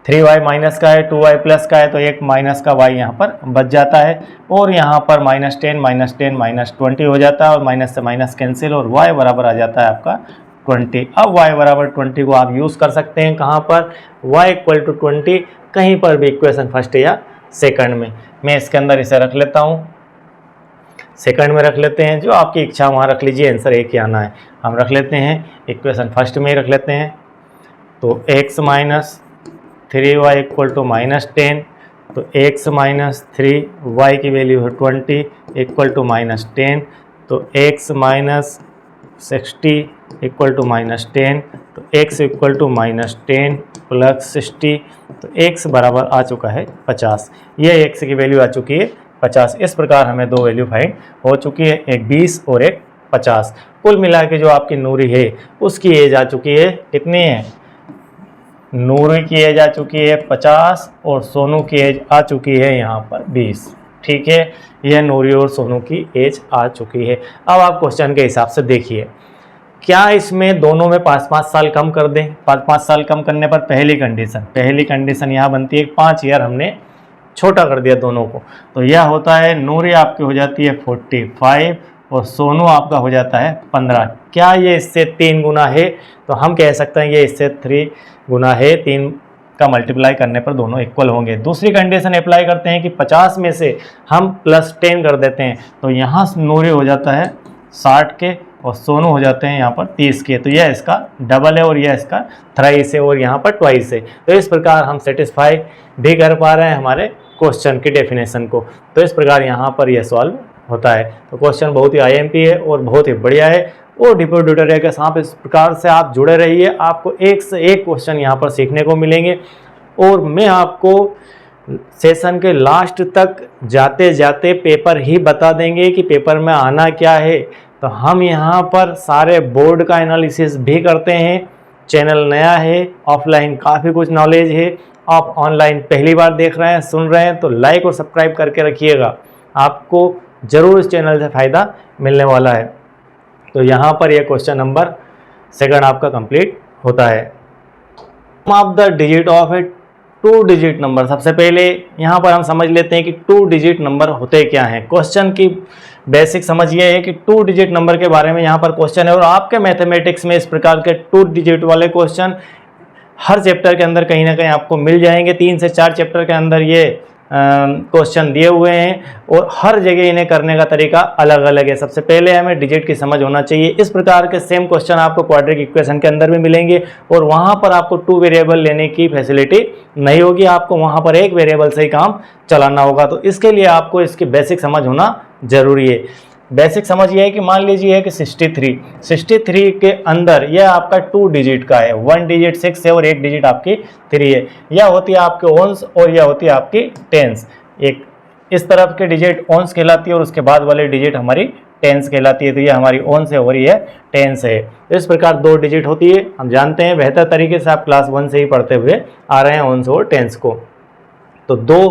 3y माइनस का है, 2y प्लस का है, तो एक माइनस का y यहाँ पर बच जाता है, और यहाँ पर -10 -20 हो जाता है, और माइनस से माइनस कैंसिल, और y बराबर आ जाता है आपका 20। अब y बराबर 20 को आप यूज़ कर सकते हैं कहाँ पर, y इक्वल टू 20 कहीं पर भी इक्वेशन फर्स्ट या सेकंड में। मैं इसके अंदर इसे रख लेता हूँ, सेकंड में रख लेते हैं, जो आपकी इच्छा वहाँ रख लीजिए, आंसर एक ही आना है। हम रख लेते हैं इक्वेशन फर्स्ट में ही रख लेते हैं। तो x minus 3y equal to -10, तो x माइनस 3y की वैल्यू है 20 इक्वल टू -10, तो x माइनस 60 इक्वल टू -10, तो x इक्वल टू -10 प्लस 60, तो x बराबर आ चुका है 50। ये x की वैल्यू आ चुकी है 50। इस प्रकार हमें दो वैल्यू फाइंड हो चुकी है, एक 20 और एक 50। कुल मिला के जो आपकी नूरी है उसकी एज आ चुकी है, कितनी है? नूरी की एज आ चुकी है 50 और सोनू की एज आ चुकी है यहाँ पर 20। ठीक है, यह नूरी और सोनू की एज आ चुकी है। अब आप क्वेश्चन के हिसाब से देखिए, क्या इसमें दोनों में 5-5 साल कम कर दें? 5-5 साल कम करने पर पहली कंडीशन यहाँ बनती है 5 ईयर हमने छोटा कर दिया दोनों को, तो यह होता है नूरी आपकी हो जाती है 45 और सोनू आपका हो जाता है 15। क्या ये इससे 3 गुना है? तो हम कह सकते हैं ये इससे 3 गुना है, 3 का मल्टीप्लाई करने पर दोनों इक्वल होंगे। दूसरी कंडीशन अप्लाई करते हैं कि 50 में से हम +10 कर देते हैं, तो यहाँ नूरी हो जाता है 60 के और सोनू हो जाते हैं यहाँ पर 30 के, तो यह इसका डबल है और यह इसका थ्राइस है और यहाँ पर ट्वाइस है। तो इस प्रकार हम सेटिस्फाई भी कर पा रहे हैं हमारे क्वेश्चन की डेफिनेशन को। तो इस प्रकार यहाँ पर यह सॉल्व होता है। तो क्वेश्चन बहुत ही IMP है और बहुत ही बढ़िया है और डिपो ट्यूटोरियल के साथ इस प्रकार से आप जुड़े रहिए, आपको एक से एक क्वेश्चन यहाँ पर सीखने को मिलेंगे। और मैं आपको सेशन के लास्ट तक जाते जाते पेपर ही बता देंगे कि पेपर में आना क्या है। तो हम यहाँ पर सारे बोर्ड का एनालिसिस भी करते हैं। चैनल नया है, ऑफलाइन काफ़ी कुछ नॉलेज है, आप ऑनलाइन पहली बार देख रहे हैं, सुन रहे हैं, तो लाइक और सब्सक्राइब करके रखिएगा, आपको ज़रूर इस चैनल से फ़ायदा मिलने वाला है। तो यहाँ पर यह क्वेश्चन नंबर 2 आपका कंप्लीट होता है। Of the digit of a 2 digit number. सबसे पहले यहाँ पर हम समझ लेते हैं कि 2 डिजिट नंबर होते क्या हैं। क्वेश्चन की बेसिक समझ ये है कि 2 डिजिट नंबर के बारे में यहाँ पर क्वेश्चन है और आपके मैथमेटिक्स में इस प्रकार के 2 डिजिट वाले क्वेश्चन हर चैप्टर के अंदर कहीं ना कहीं आपको मिल जाएंगे। 3 से 4 चैप्टर के अंदर ये क्वेश्चन दिए हुए हैं और हर जगह इन्हें करने का तरीका अलग अलग है। सबसे पहले हमें डिजिट की समझ होना चाहिए। इस प्रकार के सेम क्वेश्चन आपको क्वाड्रेटिक इक्वेशन के अंदर भी मिलेंगे और वहाँ पर आपको 2 वेरिएबल लेने की फैसिलिटी नहीं होगी, आपको वहाँ पर एक वेरिएबल से ही काम चलाना होगा। तो इसके लिए आपको इसकी बेसिक समझ होना जरूरी है। बेसिक समझ ये है कि मान लीजिए कि 63 के अंदर यह आपका 2 डिजिट का है, 1 डिजिट 6 है और 1 डिजिट आपकी 3 है। यह होती है आपके ओन्स और यह होती है आपकी टेंस। एक इस तरफ के डिजिट ओन्स कहलाती है और उसके बाद वाले डिजिट हमारी टेंस कहलाती है। तो ये हमारी ओन्स है और ये टेंस है। तो इस प्रकार 2 डिजिट होती है, हम जानते हैं बेहतर तरीके से, आप क्लास 1 से ही पढ़ते हुए आ रहे हैं ओन्स और टेंस को। तो 2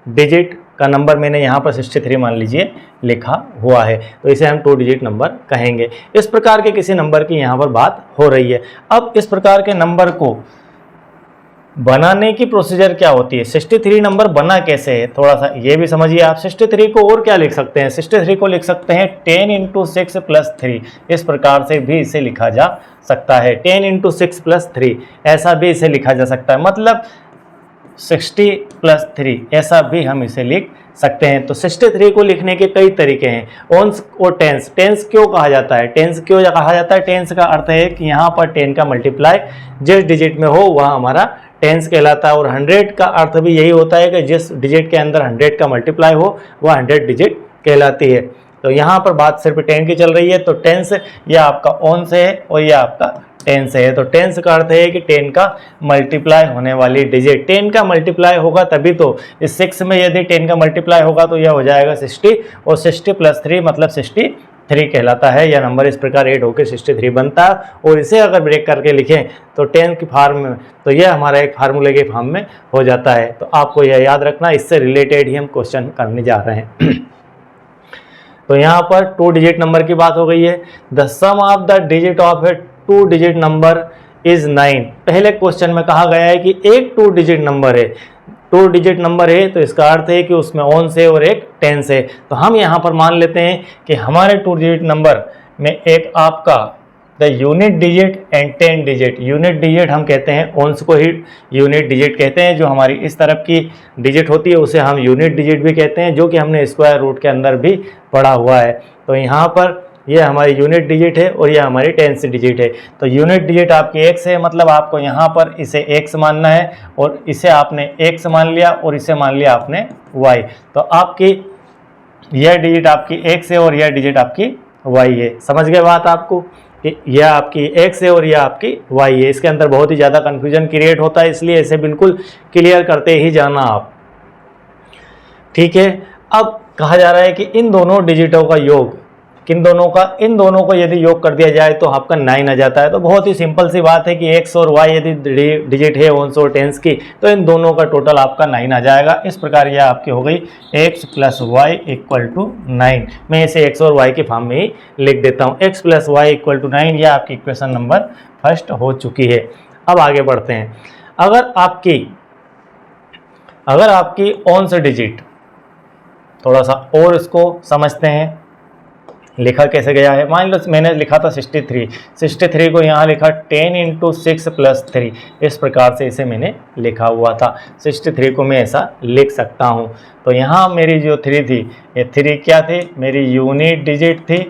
डिजिट का नंबर मैंने यहाँ पर 63 मान लीजिए लिखा हुआ है, तो इसे हम 2 डिजिट नंबर कहेंगे। इस प्रकार के किसी नंबर की यहाँ पर बात हो रही है। अब इस प्रकार के नंबर को बनाने की प्रोसीजर क्या होती है, 63 नंबर बना कैसे है, थोड़ा सा ये भी समझिए आप। 63 को और क्या लिख सकते हैं, 63 को लिख सकते हैं 10 × 6 + 3। इस प्रकार से भी इसे लिखा जा सकता है, 10 × 6 + 3 ऐसा भी इसे लिखा जा सकता है, मतलब 60 + 3 ऐसा भी हम इसे लिख सकते हैं। तो 63 को लिखने के कई तरीके हैं। ओन्स और टेंस। टेंस क्यों कहा जाता है, टेंस क्यों कहा जाता है? टेंस का अर्थ है कि यहाँ पर 10 का मल्टीप्लाई जिस डिजिट में हो वह हमारा टेंस कहलाता है। और 100 का अर्थ भी यही होता है कि जिस डिजिट के अंदर 100 का मल्टीप्लाई हो वह 100 डिजिट कहलाती है। तो यहाँ पर बात सिर्फ 10 की चल रही है। तो टेंस यह आपका ओन्स है और यह आपका टेंस है। तो टेंस का अर्थ है कि 10 का मल्टीप्लाई होने वाली डिजिट। 10 का मल्टीप्लाई होगा तभी तो, इस 6 में यदि 10 का मल्टीप्लाई होगा तो यह हो जाएगा 60 और 60 + 3 मतलब 63 कहलाता है। यह नंबर इस प्रकार ऐड होकर 63 बनता है। और इसे अगर ब्रेक करके लिखें तो 10 की फॉर्म में, तो यह हमारा एक फार्मूले के फॉर्म में हो जाता है। तो आपको यह याद रखना, इससे रिलेटेड ही हम क्वेश्चन करने जा रहे हैं। तो यहाँ पर 2 डिजिट नंबर की बात हो गई है। The sum of the digit of a 2 digit number is 9। पहले क्वेश्चन में कहा गया है कि एक 2 डिजिट नंबर है, 2 डिजिट नंबर है, तो इसका अर्थ है कि उसमें ओन्स है और एक टेंस है। तो हम यहाँ पर मान लेते हैं कि हमारे 2 डिजिट नंबर में एक आपका the unit digit and 10 digit. Unit digit हम कहते हैं, ओंस को ही यूनिट डिजिट कहते हैं। जो हमारी इस तरफ की डिजिट होती है उसे हम यूनिट डिजिट भी कहते हैं, जो कि हमने स्क्वायर रूट के अंदर भी पढ़ा हुआ है। तो यहाँ पर ये हमारी यूनिट डिजिट है और ये हमारी 10th डिजिट है। तो यूनिट डिजिट आपकी x है, मतलब आपको यहाँ पर इसे x मानना है और इसे आपने x मान लिया और इसे मान लिया आपने y। तो आपकी यह डिजिट आपकी x है और यह डिजिट आपकी y है। समझ गए बात आपको कि यह आपकी x है और यह आपकी y है। इसके अंदर बहुत ही ज़्यादा कन्फ्यूजन क्रिएट होता है, इसलिए इसे बिल्कुल क्लियर करते ही जाना आप। ठीक है, अब कहा जा रहा है कि इन दोनों डिजिटों का योग, किन दोनों का, इन दोनों को यदि योग कर दिया जाए तो आपका 9 आ जाता है। तो बहुत ही सिंपल सी बात है कि x और y यदि डिजिट है ओंस और टेंस की, तो इन दोनों का टोटल आपका 9 आ जाएगा। इस प्रकार यह आपकी हो गई x + y = 9। मैं इसे x और y के फॉर्म में ही लिख देता हूँ। x + y = 9, यह आपकी इक्वेशन नंबर फर्स्ट हो चुकी है। अब आगे बढ़ते हैं। अगर आपकी ओंस डिजिट, थोड़ा सा और इसको समझते हैं, लिखा कैसे गया है। मान लो मैंने लिखा था 63 को यहाँ लिखा 10 × 6 + 3, इस प्रकार से इसे मैंने लिखा हुआ था। 63 को मैं ऐसा लिख सकता हूँ। तो यहाँ मेरी जो 3 थी, ये 3 क्या थी, मेरी यूनिट डिजिट थी,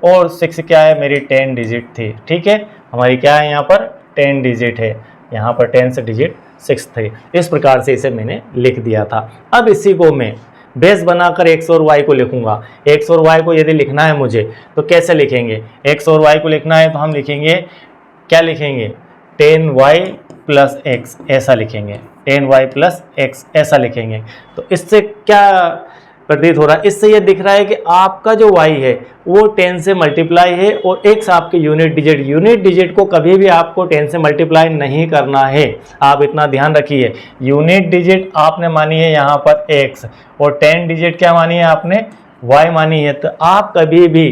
और 6 क्या है, मेरी 10 डिजिट थी। ठीक है, हमारी क्या है यहाँ पर 10 डिजिट है, यहाँ पर 10th डिजिट 6 थी। इस प्रकार से इसे मैंने लिख दिया था। अब इसी को मैं बेस बनाकर x और y को लिखूंगा। x और y को यदि लिखना है मुझे तो कैसे लिखेंगे, x और y को लिखना है तो हम लिखेंगे, क्या लिखेंगे, 10y + x ऐसा लिखेंगे, 10y + x ऐसा लिखेंगे। तो इससे क्या प्रतीत हो रहा है, इससे ये दिख रहा है कि आपका जो y है वो 10 से मल्टीप्लाई है और x आपके यूनिट डिजिट को कभी भी आपको 10 से मल्टीप्लाई नहीं करना है। आप इतना ध्यान रखिए, यूनिट डिजिट आपने मानी है यहाँ पर x और 10 डिजिट क्या मानी है आपने, y मानी है। तो आप कभी भी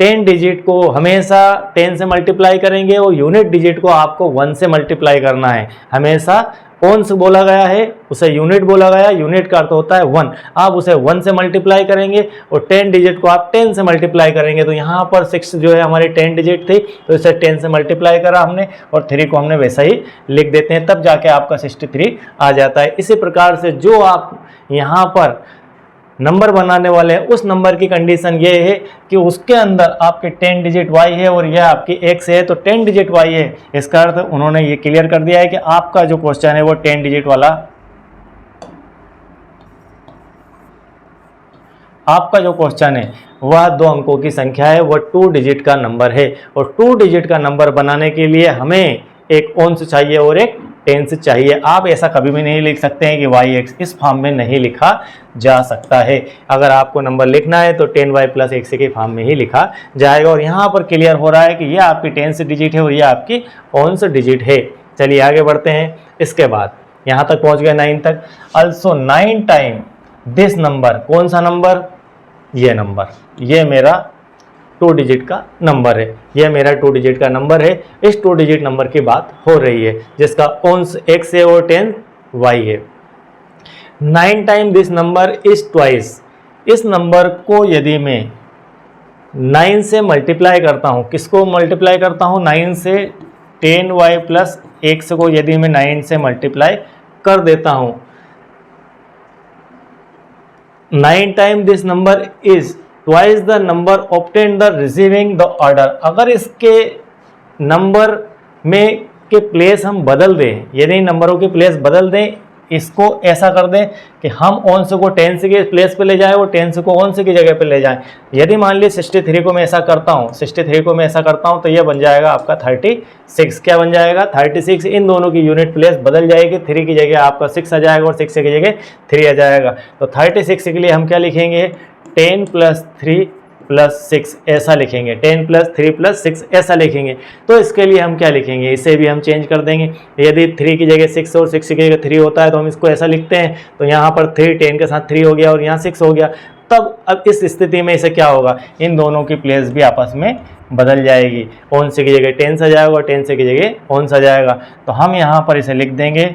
10 डिजिट को हमेशा 10 से मल्टीप्लाई करेंगे और यूनिट डिजिट को आपको 1 से मल्टीप्लाई करना है। हमेशा ओंस बोला गया है, उसे यूनिट बोला गया, यूनिट का अर्थ होता है 1। आप उसे 1 से मल्टीप्लाई करेंगे और 10 डिजिट को आप 10 से मल्टीप्लाई करेंगे। तो यहाँ पर 6 जो है हमारी 10 डिजिट थी, तो इसे 10 से मल्टीप्लाई करा हमने और 3 को हमने वैसा ही लिख देते हैं, तब जाके आपका 63 आ जाता है। इसी प्रकार से जो आप यहाँ पर नंबर बनाने वाले हैं उस नंबर की कंडीशन ये है कि उसके अंदर आपके 10 डिजिट y है और यह आपकी x है, तो 10 डिजिट y है। इसका अर्थ उन्होंने ये क्लियर कर दिया है कि आपका जो क्वेश्चन है वो 10 डिजिट वाला, आपका जो क्वेश्चन है वह 2 अंकों की संख्या है, वह 2 डिजिट का नंबर है। और 2 डिजिट का नंबर बनाने के लिए हमें एक ओंस चाहिए और एक टेंस चाहिए। आप ऐसा कभी भी नहीं लिख सकते हैं कि yx, इस फॉर्म में नहीं लिखा जा सकता है। अगर आपको नंबर लिखना है तो 10y + x के फॉर्म में ही लिखा जाएगा। और यहाँ पर क्लियर हो रहा है कि यह आपकी 10th डिजिट है और यह आपकी ओंस डिजिट है। चलिए आगे बढ़ते हैं। इसके बाद यहाँ तक पहुँच गए 9 तक। ऑल्सो 9 टाइम दिस नंबर, कौन सा नंबर, ये नंबर, ये मेरा 2 डिजिट का नंबर है, यह मेरा 2 डिजिट का नंबर है। इस 2 डिजिट नंबर की बात हो रही है जिसका ओंस x है और 10 y है। 9 time this number is twice. इस नंबर को यदि मैं 9 से मल्टीप्लाई करता हूँ, किसको मल्टीप्लाई करता हूँ, 9 से 10y + x को यदि मैं 9 से मल्टीप्लाई कर देता हूँ, 9 time this number is twice the number obtain the receiving the order. अगर इसके नंबर में के प्लेस हम बदल दें, यदि नंबरों के प्लेस बदल दें, इसको ऐसा कर दें कि हम ओंस को 10 के प्लेस पे ले जाएं और 10 को ओंस की जगह पे ले जाएं। यदि मान लीजिए 63 को मैं ऐसा करता हूँ, 63 को मैं ऐसा करता हूँ, तो यह बन जाएगा आपका 36। क्या बन जाएगा, 36। इन दोनों की यूनिट प्लेस बदल जाएगी, 3 की जगह आपका 6 आ जाएगा और 6 की जगह 3 आ जाएगा। तो 36 के लिए हम क्या लिखेंगे, 10 + 3 + 6 ऐसा लिखेंगे, 10 + 3 + 6 ऐसा लिखेंगे। तो इसके लिए हम क्या लिखेंगे, इसे भी हम चेंज कर देंगे। यदि 3 की जगह 6 और 6 की जगह 3 होता है तो हम इसको ऐसा लिखते हैं। तो यहाँ पर 3 10 के साथ 3 हो गया और यहाँ 6 हो गया। तब अब इस स्थिति में इसे क्या होगा, इन दोनों की प्लेस भी आपस में बदल जाएगी। ओंस की जगह 10 आ जाएगा और 10 की जगह ओंस आ जाएगा। तो हम यहाँ पर इसे लिख देंगे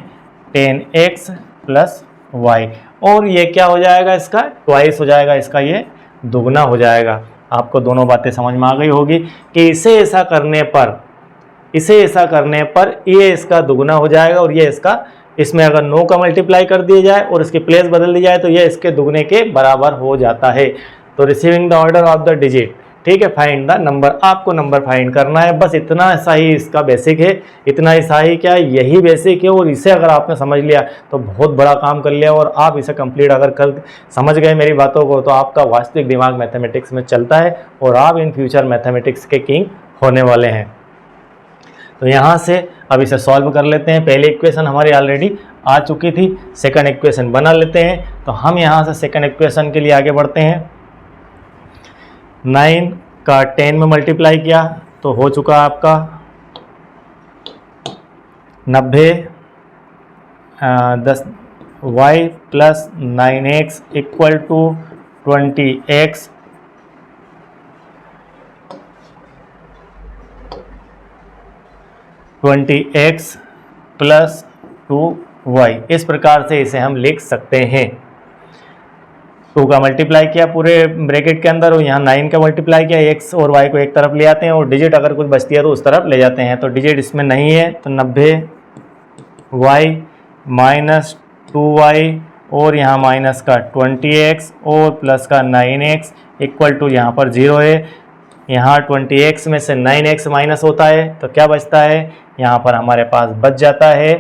10x + y, और ये क्या हो जाएगा, इसका ट्वाइस हो जाएगा, इसका ये दुगना हो जाएगा। आपको दोनों बातें समझ में आ गई होगी कि इसे ऐसा करने पर ये इसका दुगना हो जाएगा और ये इसका, इसमें अगर 9 का मल्टीप्लाई कर दिया जाए और इसकी प्लेस बदल दी जाए तो ये इसके दुगने के बराबर हो जाता है। तो receiving the order of the digit, ठीक है, फाइंड द नंबर, आपको नंबर फाइंड करना है, बस इतना सा ही इसका बेसिक है, इतना सा ही क्या यही बेसिक है। और इसे अगर आपने समझ लिया तो बहुत बड़ा काम कर लिया। और आप इसे कंप्लीट अगर कर समझ गए मेरी बातों को तो आपका वास्तविक दिमाग मैथमेटिक्स में चलता है और आप इन फ्यूचर मैथमेटिक्स के किंग होने वाले हैं। तो यहाँ से अब इसे सॉल्व कर लेते हैं। पहली इक्वेशन हमारी ऑलरेडी आ चुकी थी, सेकंड इक्वेशन बना लेते हैं। तो हम यहाँ से सेकंड इक्वेशन के लिए आगे बढ़ते हैं। 9 का 10 में मल्टीप्लाई किया तो हो चुका आपका 90 10y plus 9x equal to 20x plus 2y। इस प्रकार से इसे हम लिख सकते हैं। 2 का मल्टीप्लाई किया पूरे ब्रैकेट के अंदर और यहाँ 9 का मल्टीप्लाई किया, x और y को एक तरफ ले आते हैं और डिजिट अगर कुछ बचती है तो उस तरफ ले जाते हैं। तो डिजिट इसमें नहीं है तो 90y माइनस 2y और यहाँ माइनस का 20x और प्लस का 9x इक्वल टू यहाँ पर 0 है। यहाँ 20x में से 9x माइनस होता है तो क्या बचता है, यहाँ पर हमारे पास बच जाता है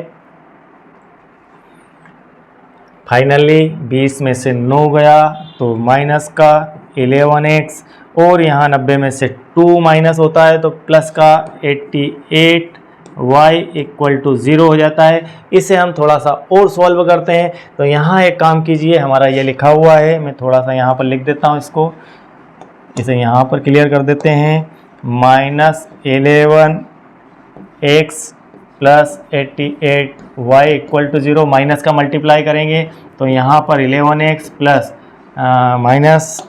फाइनली 20 में से 9 गया तो माइनस का 11x और यहाँ 90 में से 2 माइनस होता है तो प्लस का 88y इक्वल टू 0 हो जाता है। इसे हम थोड़ा सा और सॉल्व करते हैं। तो यहाँ एक काम कीजिए, हमारा ये लिखा हुआ है, मैं थोड़ा सा यहाँ पर लिख देता हूँ इसको, इसे यहाँ पर क्लियर कर देते हैं। Minus 11x plus 88y equal to 0, minus का मल्टीप्लाई करेंगे तो यहाँ पर 11x प्लस माइनस,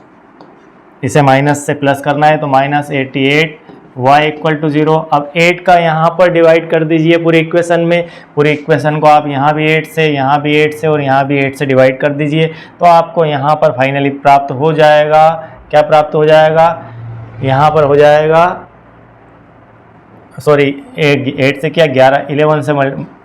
इसे माइनस से प्लस करना है तो माइनस 88y इक्वल टू 0। अब 8 का यहाँ पर डिवाइड कर दीजिए पूरी इक्वेशन में, पूरी इक्वेशन को आप यहाँ भी 8 से, यहाँ भी 8 से और यहाँ भी 8 से डिवाइड कर दीजिए तो आपको यहाँ पर फाइनली प्राप्त हो जाएगा, क्या प्राप्त हो जाएगा, यहाँ पर हो जाएगा, सॉरी 8 से क्या 11, 11 से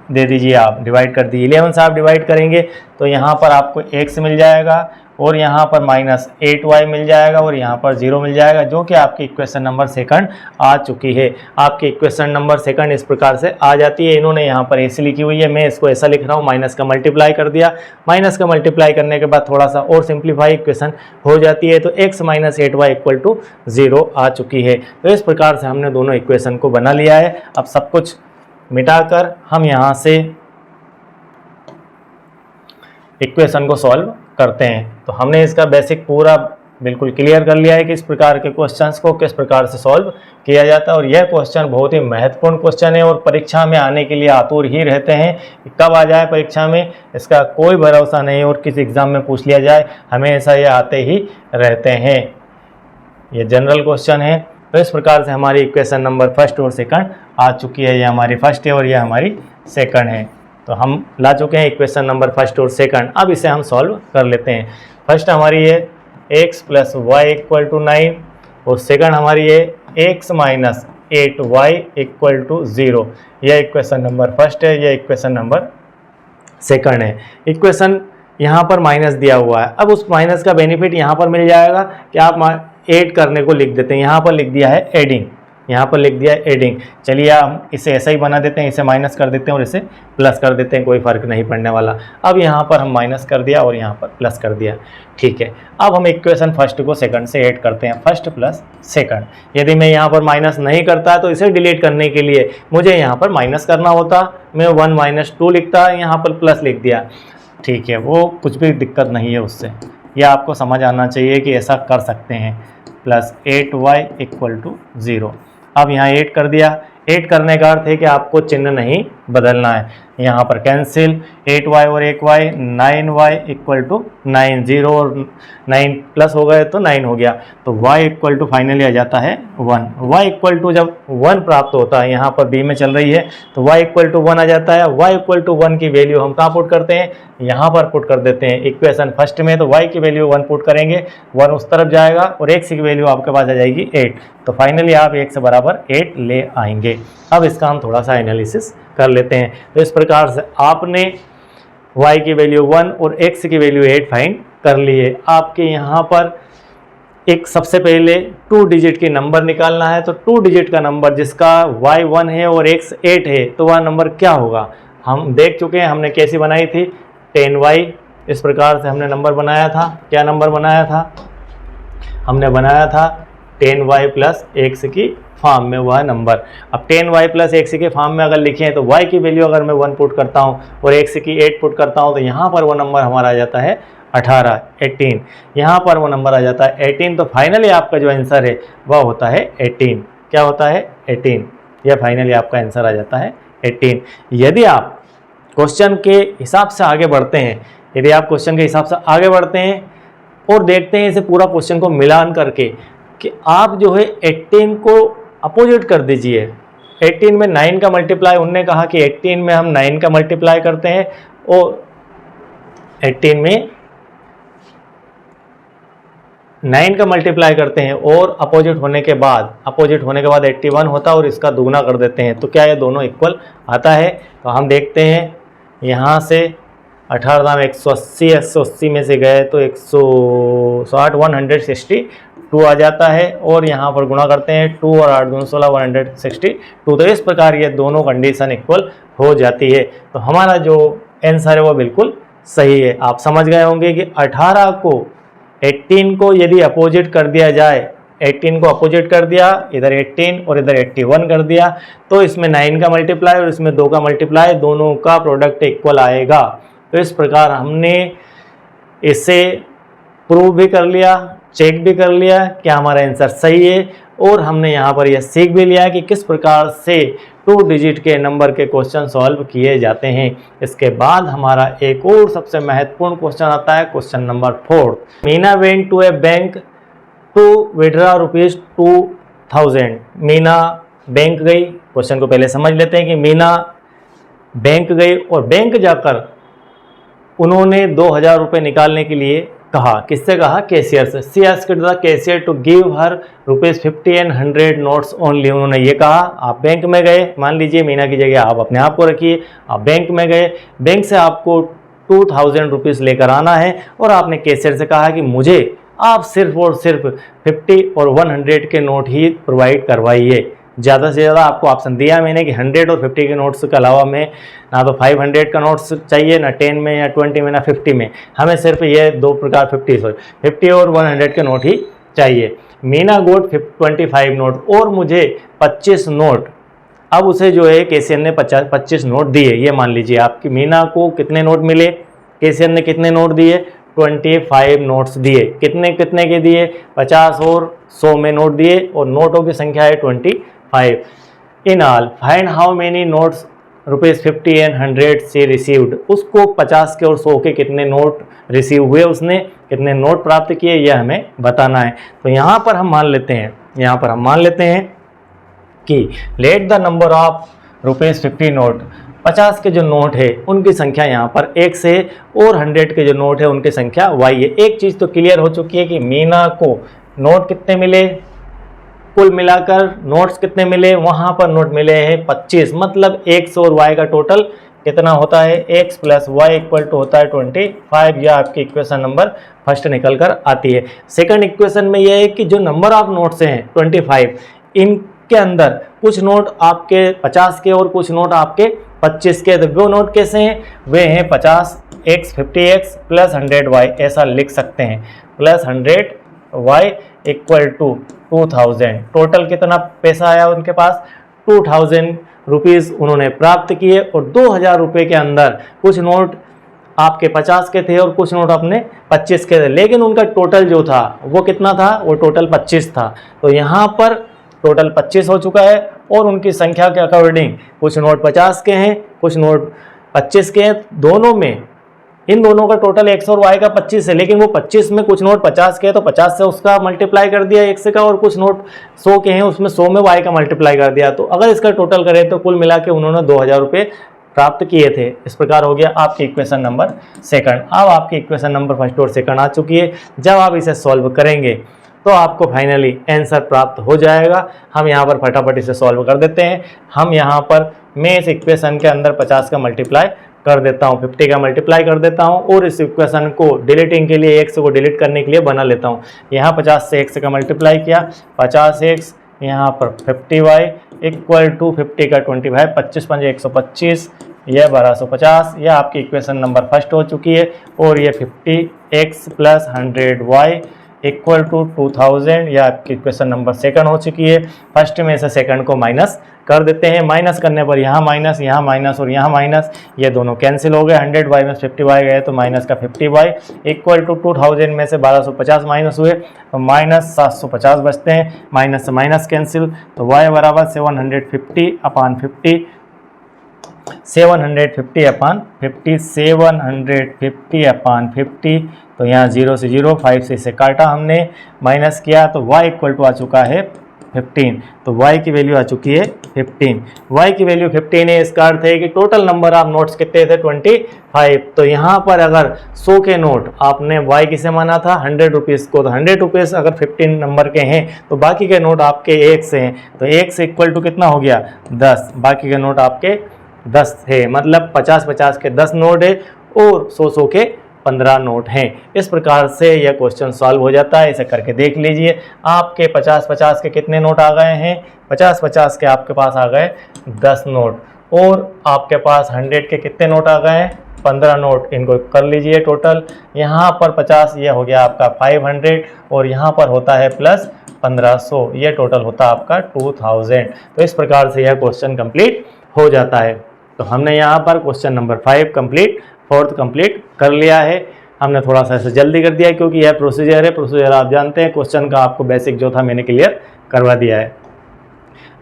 दे दीजिए, आप डिवाइड कर दीजिए, 11 से आप डिवाइड करेंगे तो यहाँ पर आपको x मिल जाएगा और यहाँ पर माइनस 8y मिल जाएगा और यहाँ पर 0 मिल जाएगा, जो कि आपकी इक्वेशन नंबर सेकंड आ चुकी है। आपकी इक्वेशन नंबर सेकंड इस प्रकार से आ जाती है। इन्होंने यहाँ पर ऐसी लिखी हुई है, मैं इसको ऐसा लिख रहा हूँ, माइनस का मल्टीप्लाई कर दिया, माइनस का मल्टीप्लाई करने के बाद थोड़ा सा और सिंप्लीफाई इक्वेशन हो जाती है तो x minus 8y equal to 0 आ चुकी है। तो इस प्रकार से हमने दोनों इक्वेशन को बना लिया है। अब सब कुछ मिटाकर हम यहाँ से इक्वेशन को सॉल्व करते हैं। तो हमने इसका बेसिक पूरा बिल्कुल क्लियर कर लिया है कि इस प्रकार के क्वेश्चंस को किस प्रकार से सॉल्व किया जाता है। और यह क्वेश्चन बहुत ही महत्वपूर्ण क्वेश्चन है और परीक्षा में आने के लिए आतुर ही रहते हैं। कब आ जाए परीक्षा में इसका कोई भरोसा नहीं और किस एग्ज़ाम में पूछ लिया जाए, हमेशा ये आते ही रहते हैं। ये जनरल क्वेश्चन है। तो इस प्रकार से हमारी इक्वेशन नंबर फर्स्ट और सेकंड आ चुकी है। ये हमारी फर्स्ट है और ये हमारी सेकंड है। तो हम ला चुके हैं इक्वेशन नंबर फर्स्ट और सेकंड। अब इसे हम सॉल्व कर लेते हैं। फर्स्ट हमारी है x plus y equal to 9 और सेकंड हमारी है x minus 8y equal to 0। यह इक्वेशन नंबर फर्स्ट है, यह इक्वेशन नंबर सेकंड है। इक्वेशन यहाँ पर माइनस दिया हुआ है। अब उस माइनस का बेनिफिट यहाँ पर मिल जाएगा कि आप ऐड करने को लिख देते हैं। यहाँ पर लिख दिया है एडिंग, यहाँ पर लिख दिया है एडिंग। चलिए हम इसे ऐसा ही बना देते हैं, इसे माइनस कर देते हैं और इसे प्लस कर देते हैं, कोई फ़र्क नहीं पड़ने वाला। अब यहाँ पर हम माइनस कर दिया और यहाँ पर प्लस कर दिया, ठीक है। अब हम इक्वेशन फर्स्ट को सेकंड से ऐड करते हैं, फर्स्ट प्लस सेकंड। यदि मैं यहाँ पर माइनस नहीं करता तो इसे डिलीट करने के लिए मुझे यहाँ पर माइनस करना होता, मैं 1 माइनस 2 लिखता, यहाँ पर प्लस लिख दिया, ठीक है। वो कुछ भी दिक्कत नहीं है उससे, यह आपको समझ आना चाहिए कि ऐसा कर सकते हैं। Plus 8y equal to 0। अब यहाँ 8 कर दिया। 8 करने का अर्थ है कि आपको चिन्ह नहीं बदलना है। यहाँ पर कैंसिल 8y और 1y 9y इक्वल टू 9, 0 और 9 प्लस हो गए तो 9 हो गया। तो y इक्वल टू फाइनली आ जाता है 1। y इक्वल टू जब 1 प्राप्त होता है, यहाँ पर b में चल रही है तो y इक्वल टू 1 आ जाता है। y इक्वल टू 1 की वैल्यू हम कहाँ पुट करते हैं, यहाँ पर पुट कर देते हैं इक्वेशन फर्स्ट में। तो y की वैल्यू 1 पुट करेंगे, 1 उस तरफ जाएगा और x की वैल्यू आपके पास आ जाएगी 8। तो फाइनली आप x बराबर 8 ले आएंगे। अब इसका हम थोड़ा सा एनालिसिस कर लेते हैं। तो इस प्रकार से आपने y की वैल्यू 1 और x की वैल्यू 8 फाइंड कर लिए। आपके यहाँ पर एक सबसे पहले 2 डिजिट की नंबर निकालना है। तो 2 डिजिट का नंबर जिसका y 1 है और x 8 है, तो वह नंबर क्या होगा हम देख चुके हैं। हमने कैसी बनाई थी, 10y, इस प्रकार से हमने नंबर बनाया था। क्या नंबर बनाया था, हमने बनाया था 10y प्लस x की फॉर्म में वह नंबर। अब 10y प्लस x के फॉर्म में अगर लिखें तो y की वैल्यू अगर मैं 1 पुट करता हूँ और x की 8 पुट करता हूँ तो यहाँ पर वो नंबर हमारा आ जाता है 18। यहाँ पर वो नंबर आ जाता है 18। तो फाइनली आपका जो आंसर है वह होता है 18। क्या होता है, 18। यह फाइनली आपका आंसर आ जाता है 18। यदि आप क्वेश्चन के हिसाब से आगे बढ़ते हैं, यदि आप क्वेश्चन के हिसाब से आगे बढ़ते हैं और देखते हैं इसे पूरा क्वेश्चन को मिलान करके कि आप जो है 18 को अपोजिट कर दीजिए। 18 में 9 का मल्टीप्लाई, उनने कहा कि 18 में हम 9 का मल्टीप्लाई करते हैं और 18 में 9 का मल्टीप्लाई करते हैं और अपोजिट होने के बाद 81 होता है और इसका दुगना कर देते हैं। तो क्या ये दोनों इक्वल आता है। तो हम देखते हैं यहाँ से 18 दाम 180, 180 में से गए तो 160, 162 आ जाता है और यहाँ पर गुणा करते हैं 2 और 8 दूनी 16, 162। तो इस प्रकार ये दोनों कंडीशन इक्वल हो जाती है। तो हमारा जो आंसर है वो बिल्कुल सही है। आप समझ गए होंगे कि 18 को 18 को यदि अपोजिट कर दिया जाए, 18 को अपोजिट कर दिया, इधर 18 और इधर 81 कर दिया, तो इसमें 9 का मल्टीप्लाई और इसमें 2 का मल्टीप्लाई, दोनों का प्रोडक्ट इक्वल आएगा। तो इस प्रकार हमने इसे प्रूव भी कर लिया, चेक भी कर लिया कि हमारा आंसर सही है और हमने यहाँ पर यह सीख भी लिया कि किस प्रकार से 2 डिजिट के नंबर के क्वेश्चन सॉल्व किए जाते हैं। इसके बाद हमारा एक और सबसे महत्वपूर्ण क्वेश्चन आता है, question number 4। Meena went to a bank to withdraw ₹2000। Meena bank गई। क्वेश्चन को पहले समझ लेते हैं कि मीना बैंक गई और बैंक जाकर उन्होंने 2000 रुपये निकालने के लिए कहा। किससे कहा, कैशियर से। She asked the cashier to give her ₹50 and 100 notes only. उन्होंने ये कहा, आप बैंक में गए, मान लीजिए मीना की जगह आप अपने आप को रखिए, आप बैंक में गए, बैंक से आपको 2000 रुपीज़ लेकर आना है और आपने कैशियर से कहा कि मुझे आप सिर्फ और सिर्फ 50 और 100 के नोट ही प्रोवाइड करवाइए। ज़्यादा से ज़्यादा आपको ऑप्शन दिया मैंने कि 100 और 50 के नोट्स के अलावा में ना तो 500 का नोट्स चाहिए, ना 10 में या 20 में, ना 50 में। हमें सिर्फ ये 2 प्रकार 50 और 100 के नोट ही चाहिए। मीना गोट 25 नोट और मुझे 25 नोट। अब उसे जो है कैशियर ने 25 नोट दिए। ये मान लीजिए आपकी मीना को कितने नोट मिले, कैशियर ने कितने नोट दिए, 25 नोट्स दिए। कितने कितने के दिए, 50 और 100 में नोट दिए और नोटों की संख्या है 25। In all find how many notes ₹50 and 100 से रिसीव्ड। उसको 50 के और 100 के कितने नोट रिसीव हुए, उसने कितने नोट प्राप्त किए, यह हमें बताना है। तो यहाँ पर हम मान लेते हैं कि let the number of ₹50 note, 50 के जो नोट है उनकी संख्या यहाँ पर x है और 100 के जो नोट है उनकी संख्या y है। एक चीज़ तो क्लियर हो चुकी है कि मीना को नोट कितने मिले, कुल मिलाकर नोट्स कितने मिले, वहाँ पर नोट मिले हैं 25। मतलब x और y का टोटल कितना होता है, x plus y equal to होता है 25। यह आपकी इक्वेशन नंबर फर्स्ट निकल कर आती है। सेकंड इक्वेशन में यह है कि जो नंबर ऑफ नोट्स हैं 25, इनके अंदर कुछ नोट आपके 50 के और कुछ नोट आपके 25 के। तो वो नोट कैसे हैं, वे हैं 50x 50x प्लस 100y, ऐसा लिख सकते हैं। Plus 100y equal to 2000। Total कितना पैसा आया उनके पास, 2000 रुपीज़ उन्होंने प्राप्त किए और 2000 रुपये के अंदर कुछ नोट आपके 50 के थे और कुछ नोट अपने 25 के थे, लेकिन उनका टोटल जो था वो कितना था, वो टोटल 25 था। तो यहाँ पर टोटल 25 हो चुका है। और उनकी संख्या के अकॉर्डिंग कुछ नोट 50 के हैं, कुछ नोट 25 के हैं, दोनों में इन दोनों का टोटल x और y का 25 है, लेकिन वो 25 में कुछ नोट 50 के हैं तो 50 से उसका मल्टीप्लाई कर दिया x का, और कुछ नोट 100 के हैं उसमें 100 में y का मल्टीप्लाई कर दिया। तो अगर इसका टोटल करें तो कुल मिला के उन्होंने 2000 रुपये प्राप्त किए थे। इस प्रकार हो गया आपकी इक्वेशन नंबर सेकंड। अब आपकी इक्वेशन नंबर फर्स्ट और सेकंड आ चुकी है। जब आप इसे सॉल्व करेंगे तो आपको फाइनली आंसर प्राप्त हो जाएगा। हम यहाँ पर फटाफट इसे सॉल्व कर देते हैं। हम यहाँ पर मैं इस इक्वेशन के अंदर 50 का मल्टीप्लाई कर देता हूँ, 50 का मल्टीप्लाई कर देता हूँ, और इस इक्वेशन को डिलीटिंग के लिए x को डिलीट करने के लिए बना लेता हूँ। यहाँ 50 से x का मल्टीप्लाई किया, 50x यहाँ पर 50y इक्वल टू 50 का 25, 25 पंजे 125, यह 1250। यह आपकी इक्वेशन नंबर फर्स्ट हो चुकी है। और ये 50x plus 100y equal to 2000, यह आपकी इक्वेशन नंबर सेकंड हो चुकी है। फर्स्ट में से सेकंड को माइनस कर देते हैं। माइनस करने पर यहाँ माइनस और यहाँ माइनस, ये दोनों कैंसिल हो गए। 100y में 50y गए तो माइनस का 50y इक्वल टू 2000 में से 1250 माइनस हुए तो माइनस 750 बचते हैं। माइनस से माइनस कैंसिल तो y बराबर 750 अपान 50, 750 अपान 50, 750 अपान 50। तो यहाँ 0 से 0, 5 से इसे काटा हमने, माइनस किया तो y इक्वल टू आ चुका है 15। तो y की वैल्यू आ चुकी है 15। y की वैल्यू 15 है। इसका अर्थ है कि टोटल नंबर ऑफ नोट्स कितने थे 25। तो यहाँ पर अगर 100 के नोट आपने y किसे माना था 100 रुपीज़ को, तो 100 रुपीज़ अगर 15 नंबर के हैं तो बाकी के नोट आपके 1 से हैं, तो 1 से इक्वल टू कितना हो गया 10, बाकी के नोट आपके 10 है, मतलब 50-50 के 10 नोट है और 100 के 15 नोट हैं। इस प्रकार से यह क्वेश्चन सॉल्व हो जाता है। इसे करके देख लीजिए। आपके 50-50 के कितने नोट आ गए हैं, 50-50 के आपके पास आ गए 10 नोट, और आपके पास 100 के कितने नोट आ गए हैं 15 नोट। इनको कर लीजिए टोटल। यहाँ पर 50 ये हो गया आपका 500, और यहाँ पर होता है प्लस 1500, ये टोटल होता है आपका 2000। तो इस प्रकार से यह क्वेश्चन कंप्लीट हो जाता है। तो हमने यहाँ पर question number 5 complete, fourth complete कर लिया है। हमने थोड़ा सा ऐसे जल्दी कर दिया है क्योंकि यह प्रोसीजर है। प्रोसीजर आप जानते हैं, क्वेश्चन का आपको बेसिक जो था मैंने क्लियर करवा दिया है।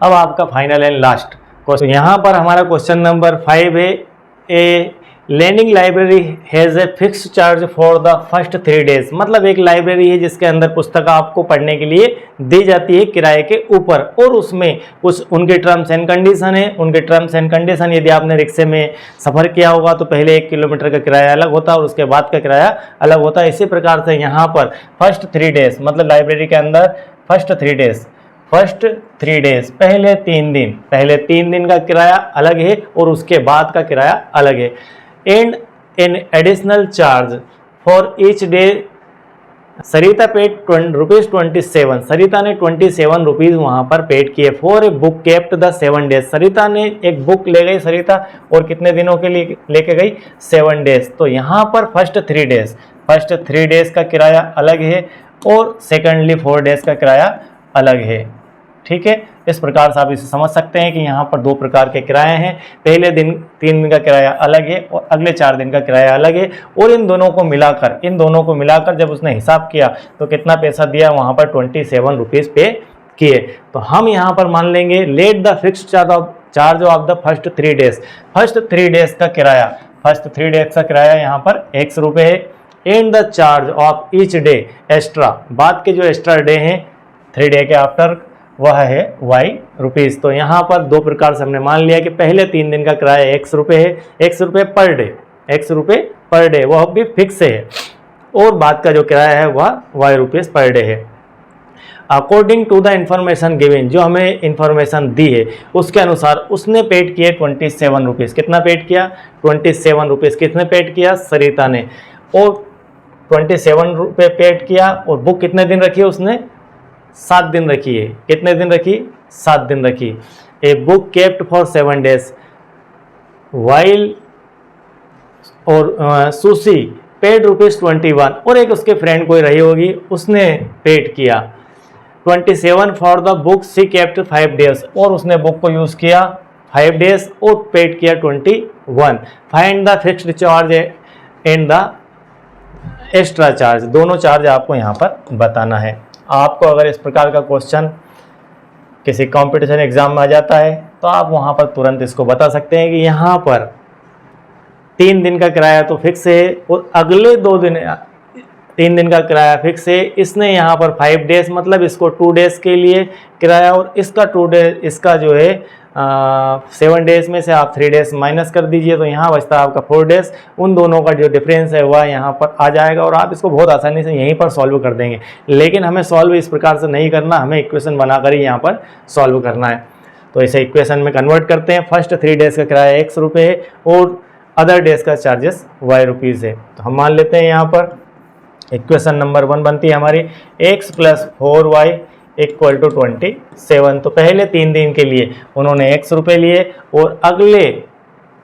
अब आपका फाइनल एंड लास्ट क्वेश्चन, यहाँ पर हमारा क्वेश्चन नंबर 5 है। A learning library has a fix charge for the first 3 days. मतलब एक लाइब्रेरी है जिसके अंदर पुस्तक आपको पढ़ने के लिए दी जाती है किराए के ऊपर, और उसमें कुछ उनके टर्म्स एंड कंडीशन है। उनके टर्म्स एंड कंडीशन, यदि आपने रिक्शे में सफ़र किया होगा तो पहले 1 किलोमीटर का किराया अलग होता है और उसके बाद का किराया अलग होता है। इसी प्रकार से यहाँ पर फर्स्ट 3 डेज, मतलब लाइब्रेरी के अंदर फर्स्ट 3 डेज, पहले 3 दिन का किराया अलग है और उसके बाद का किराया अलग है। And an additional charge for each day Sarita paid ₹27। Sarita ने 27 रुपीज़ वहाँ पर पेड किए for a book kept the 7 days. Sarita ने एक बुक ले गई सरिता, और कितने दिनों के लिए लेके गई 7 डेज। तो यहाँ पर फर्स्ट 3 डेज का किराया अलग है और सेकेंडली 4 डेज का किराया अलग है। ठीक है, इस प्रकार से आप इसे समझ सकते हैं कि यहाँ पर 2 प्रकार के किराए हैं। पहले दिन 3 दिन का किराया अलग है और अगले 4 दिन का किराया अलग है, और इन दोनों को मिलाकर जब उसने हिसाब किया तो कितना पैसा दिया, वहाँ पर 27 रुपीज़ पे किए। तो हम यहाँ पर मान लेंगे let the fixed charge of the first 3 days. First 3 days का किराया यहाँ पर x रुपये है। And the charge of each day extra, बाद के जो एक्स्ट्रा डे हैं 3 डे के आफ्टर, वह है y रुपीज़। तो यहाँ पर 2 प्रकार से हमने मान लिया कि पहले 3 दिन का किराया x रुपये है, x रुपये पर डे, वह भी फिक्स है, और बाद का जो किराया है वह y रुपीज़ पर डे है। According to the information given, जो हमें इंफॉर्मेशन दी है उसके अनुसार उसने पेड किए 27 रुपीज़। कितना पेड किया 27 रुपीज़। कितने पेड किया सरिता ने, और 27 रुपये पेड किया, और बुक कितने दिन रखी है उसने 7 दिन रखी है। कितने दिन रखी 7 दिन रखी। ए book kept for 7 days while, और सुशी पेड ₹21, और एक उसके फ्रेंड कोई रही होगी उसने पेड किया 27 for the book she kept 5 days, और उसने बुक को यूज़ किया 5 डेज और पेड किया 21। Find the fixed charge and the extra charge. दोनों चार्ज आपको यहाँ पर बताना है। आपको अगर इस प्रकार का क्वेश्चन किसी कंपटीशन एग्जाम में आ जाता है तो आप वहाँ पर तुरंत इसको बता सकते हैं कि यहाँ पर 3 दिन का किराया तो फिक्स है और अगले 2 दिन 3 दिन का किराया फिक्स है। इसने यहाँ पर 5 डेज मतलब इसको 2 डेज के लिए किराया और इसका 2 डेज इसका जो है 7 डेज में से आप 3 डेज माइनस कर दीजिए तो यहाँ बचता है आपका 4 डेज। उन दोनों का जो डिफरेंस है वह यहाँ पर आ जाएगा और आप इसको बहुत आसानी से यहीं पर सॉल्व कर देंगे। लेकिन हमें सॉल्व इस प्रकार से नहीं करना, हमें इक्वेशन बनाकर ही यहाँ पर सॉल्व करना है। तो इसे इक्वेशन में कन्वर्ट करते हैं। फर्स्ट 3 डेज का किराया x रुपये है और अदर डेज का चार्जेस y रुपीज़ है। तो हम मान लेते हैं यहाँ पर इक्वेशन नंबर 1 बनती है हमारी x + 4y = 27। तो पहले 3 दिन के लिए उन्होंने x रुपये लिए और अगले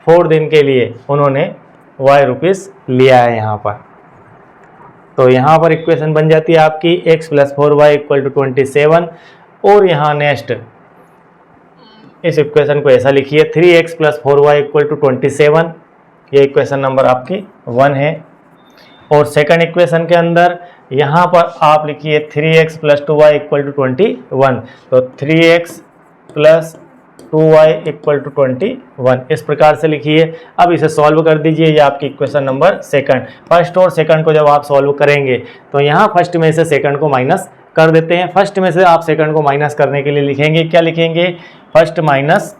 4 दिन के लिए उन्होंने y रुपीज़ लिया है यहाँ पर। तो यहाँ पर इक्वेशन बन जाती है आपकी x + 4y = 27 और यहाँ नेक्स्ट इस इक्वेशन को ऐसा लिखिए 3x + 4y = 27। ये इक्वेशन नंबर आपकी 1 है। और सेकंड इक्वेशन के अंदर यहाँ पर आप लिखिए 3x + 2y = 21। तो 3x + 2y = 21 इस प्रकार से लिखिए। अब इसे सॉल्व कर दीजिए। ये आपकी इक्वेशन नंबर सेकंड। फर्स्ट और सेकंड को जब आप सॉल्व करेंगे तो यहाँ फर्स्ट में से सेकंड को माइनस कर देते हैं। फर्स्ट में से आप सेकंड को माइनस करने के लिए लिखेंगे, क्या लिखेंगे, फर्स्ट माइनस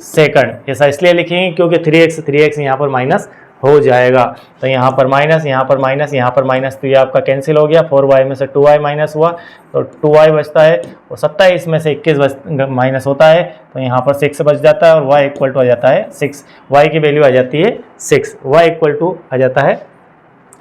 सेकंड। ऐसा इसलिए लिखेंगे क्योंकि 3x यहाँ पर माइनस हो जाएगा। तो यहाँ पर माइनस, यहाँ पर माइनस, यहाँ पर माइनस, तो ये आपका कैंसिल हो गया। 4y में से 2y माइनस हुआ तो 2y बचता है और 27 में से 21 माइनस होता है तो यहाँ पर 6 बच जाता है और y = आ जाता है 6। y की वैल्यू आ जाती है 6। y = आ जाता है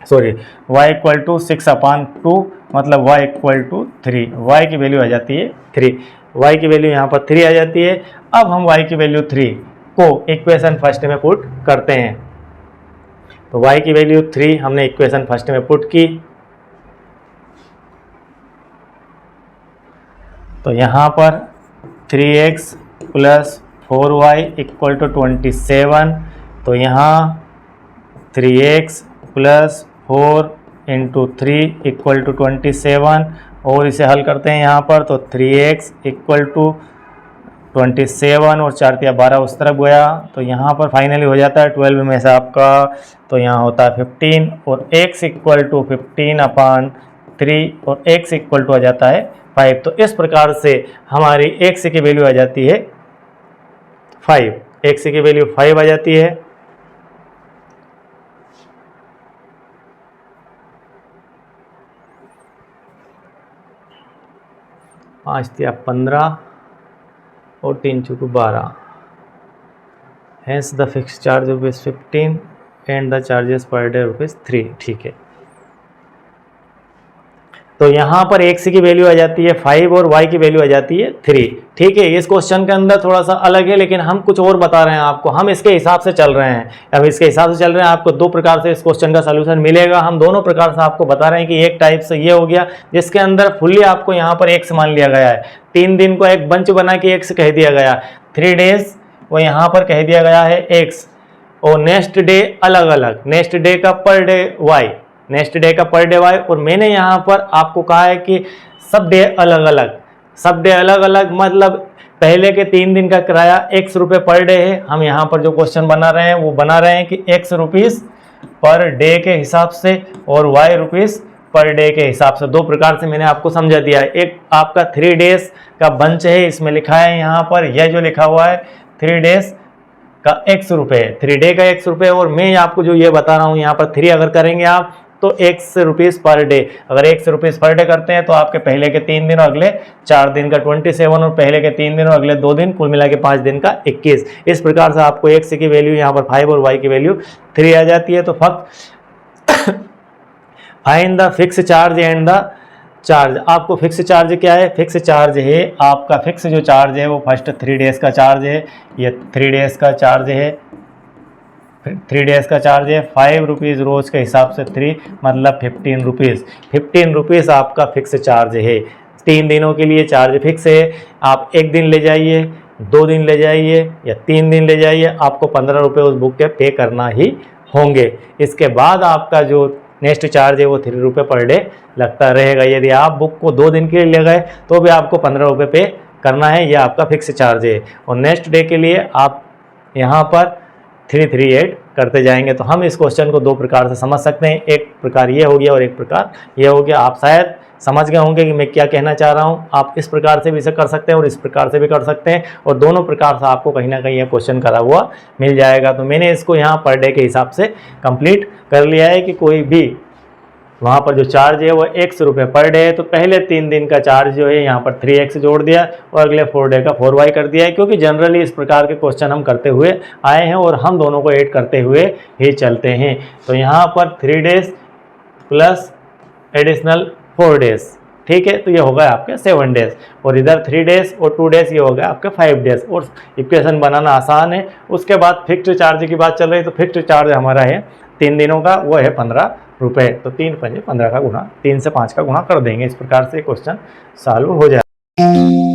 y = 6/2 मतलब y = 3। y की वैल्यू आ जाती है 3। y की वैल्यू यहाँ पर 3 आ जाती है। अब हम y की वैल्यू 3 को इक्वेशन फर्स्ट में पुट करते हैं। तो y की वैल्यू 3 हमने इक्वेशन फर्स्ट में पुट की। तो यहाँ पर 3x + 4y = 27। तो यहाँ 3x + 4 × 3 = 27 और इसे हल करते हैं यहाँ पर। तो 3x = 27 और 4 × 12 उस तरफ गया तो यहाँ पर फाइनली हो जाता है 12 में से आपका, तो यहाँ होता है 15 और x = 15/3 और x = आ जाता है 5। तो इस प्रकार से हमारी x की वैल्यू आ जाती है 5। x की वैल्यू 5 आ जाती है। पाँच 15 और 3 × 12। Hence the fixed charge rupees 15 and the charges per day rupees 3। ठीक है, तो यहाँ पर x की वैल्यू आ जाती है 5 और y की वैल्यू आ जाती है 3। ठीक है, इस क्वेश्चन के अंदर थोड़ा सा अलग है लेकिन हम कुछ और बता रहे हैं आपको। हम इसके हिसाब से चल रहे हैं। अब इसके हिसाब से चल रहे हैं, आपको 2 प्रकार से इस क्वेश्चन का सलूशन मिलेगा। हम दोनों प्रकार से आपको बता रहे हैं कि एक टाइप से ये हो गया जिसके अंदर फुल्ली आपको यहाँ पर x मान लिया गया है। 3 दिन को एक बंच बना के x कह दिया गया, 3 डेज वो यहाँ पर कह दिया गया है x और नेक्स्ट डे अलग अलग, नेक्स्ट डे का per day y, next day का पर डे y। और मैंने यहाँ पर आपको कहा है कि सब डे अलग अलग, सब डे अलग अलग मतलब पहले के 3 दिन का किराया x रुपये पर डे है। हम यहाँ पर जो क्वेश्चन बना रहे हैं वो बना रहे हैं कि x रुपीज़ पर डे के हिसाब से और y रुपीज़ पर डे के हिसाब से। 2 प्रकार से मैंने आपको समझा दिया है। एक आपका 3 डेज का बंच है, इसमें लिखा है यहाँ पर यह जो लिखा हुआ है 3 डेज का x रुपये, 3 डे का x रुपये। और मैं आपको जो ये बता रहा हूँ यहाँ पर 3 अगर करेंगे आप तो x रुपीज़ पर डे, अगर x रुपीज़ पर डे करते हैं तो आपके पहले के 3 दिन और अगले 4 दिन का 27 और पहले के 3 दिन और अगले 2 दिन, कुल मिला के 5 दिन का 21। इस प्रकार से आपको x की वैल्यू यहाँ पर 5 और y की वैल्यू 3 आ जाती है। तो find the fix charge and the charge. आपको फिक्स चार्ज क्या है? फिक्स चार्ज है आपका, फिक्स जो चार्ज है वो फर्स्ट 3 डेज का चार्ज है। ये 3 डेज का चार्ज है, 3 डेज का चार्ज है 5 रुपीज़ रोज़ के हिसाब से 3 मतलब 15 रुपीज़। 15 रुपीज़ आपका फिक्स चार्ज है। 3 दिनों के लिए चार्ज फिक्स है। आप 1 दिन ले जाइए, 2 दिन ले जाइए या 3 दिन ले जाइए, आपको 15 रुपये उस बुक के पे करना ही होंगे। इसके बाद आपका जो नेक्स्ट चार्ज है वो 3 रुपये पर डे लगता रहेगा। यदि आप बुक को 2 दिन के लिए ले गए तो भी आपको 15 रुपये पे करना है, यह आपका फिक्स चार्ज है। और नेक्स्ट डे के लिए आप यहाँ पर 338 करते जाएंगे। तो हम इस क्वेश्चन को दो प्रकार से समझ सकते हैं, एक प्रकार ये हो गया और एक प्रकार ये हो गया। आप शायद समझ गए होंगे कि मैं क्या कहना चाह रहा हूँ। आप इस प्रकार से भी इसे कर सकते हैं और इस प्रकार से भी कर सकते हैं, और दोनों प्रकार से आपको कहीं ना कहीं यह क्वेश्चन करा हुआ मिल जाएगा। तो मैंने इसको यहाँ पर डे के हिसाब से कंप्लीट कर लिया है कि कोई भी वहाँ पर जो चार्ज है वो ₹100 पर डे है, तो पहले 3 दिन का चार्ज जो है यहाँ पर 3x जोड़ दिया और अगले 4 डे का 4y कर दिया है, क्योंकि जनरली इस प्रकार के क्वेश्चन हम करते हुए आए हैं और हम दोनों को ऐड करते हुए ही चलते हैं। तो यहाँ पर 3 डेज प्लस एडिशनल 4 डेज, ठीक है, तो ये होगा आपके 7 डेज, और इधर 3 डेज और 2 डेज ये हो गया आपके 5 डेज। और इक्वेशन बनाना आसान है। उसके बाद फिक्स्ड चार्ज की बात चल रही है, तो फिक्स्ड चार्ज हमारा है 3 दिनों का, वो है ₹15। तो 3 × 5 = 15 का गुणा 3 से 5 का गुणा कर देंगे। इस प्रकार से क्वेश्चन सॉल्व हो जाएगा।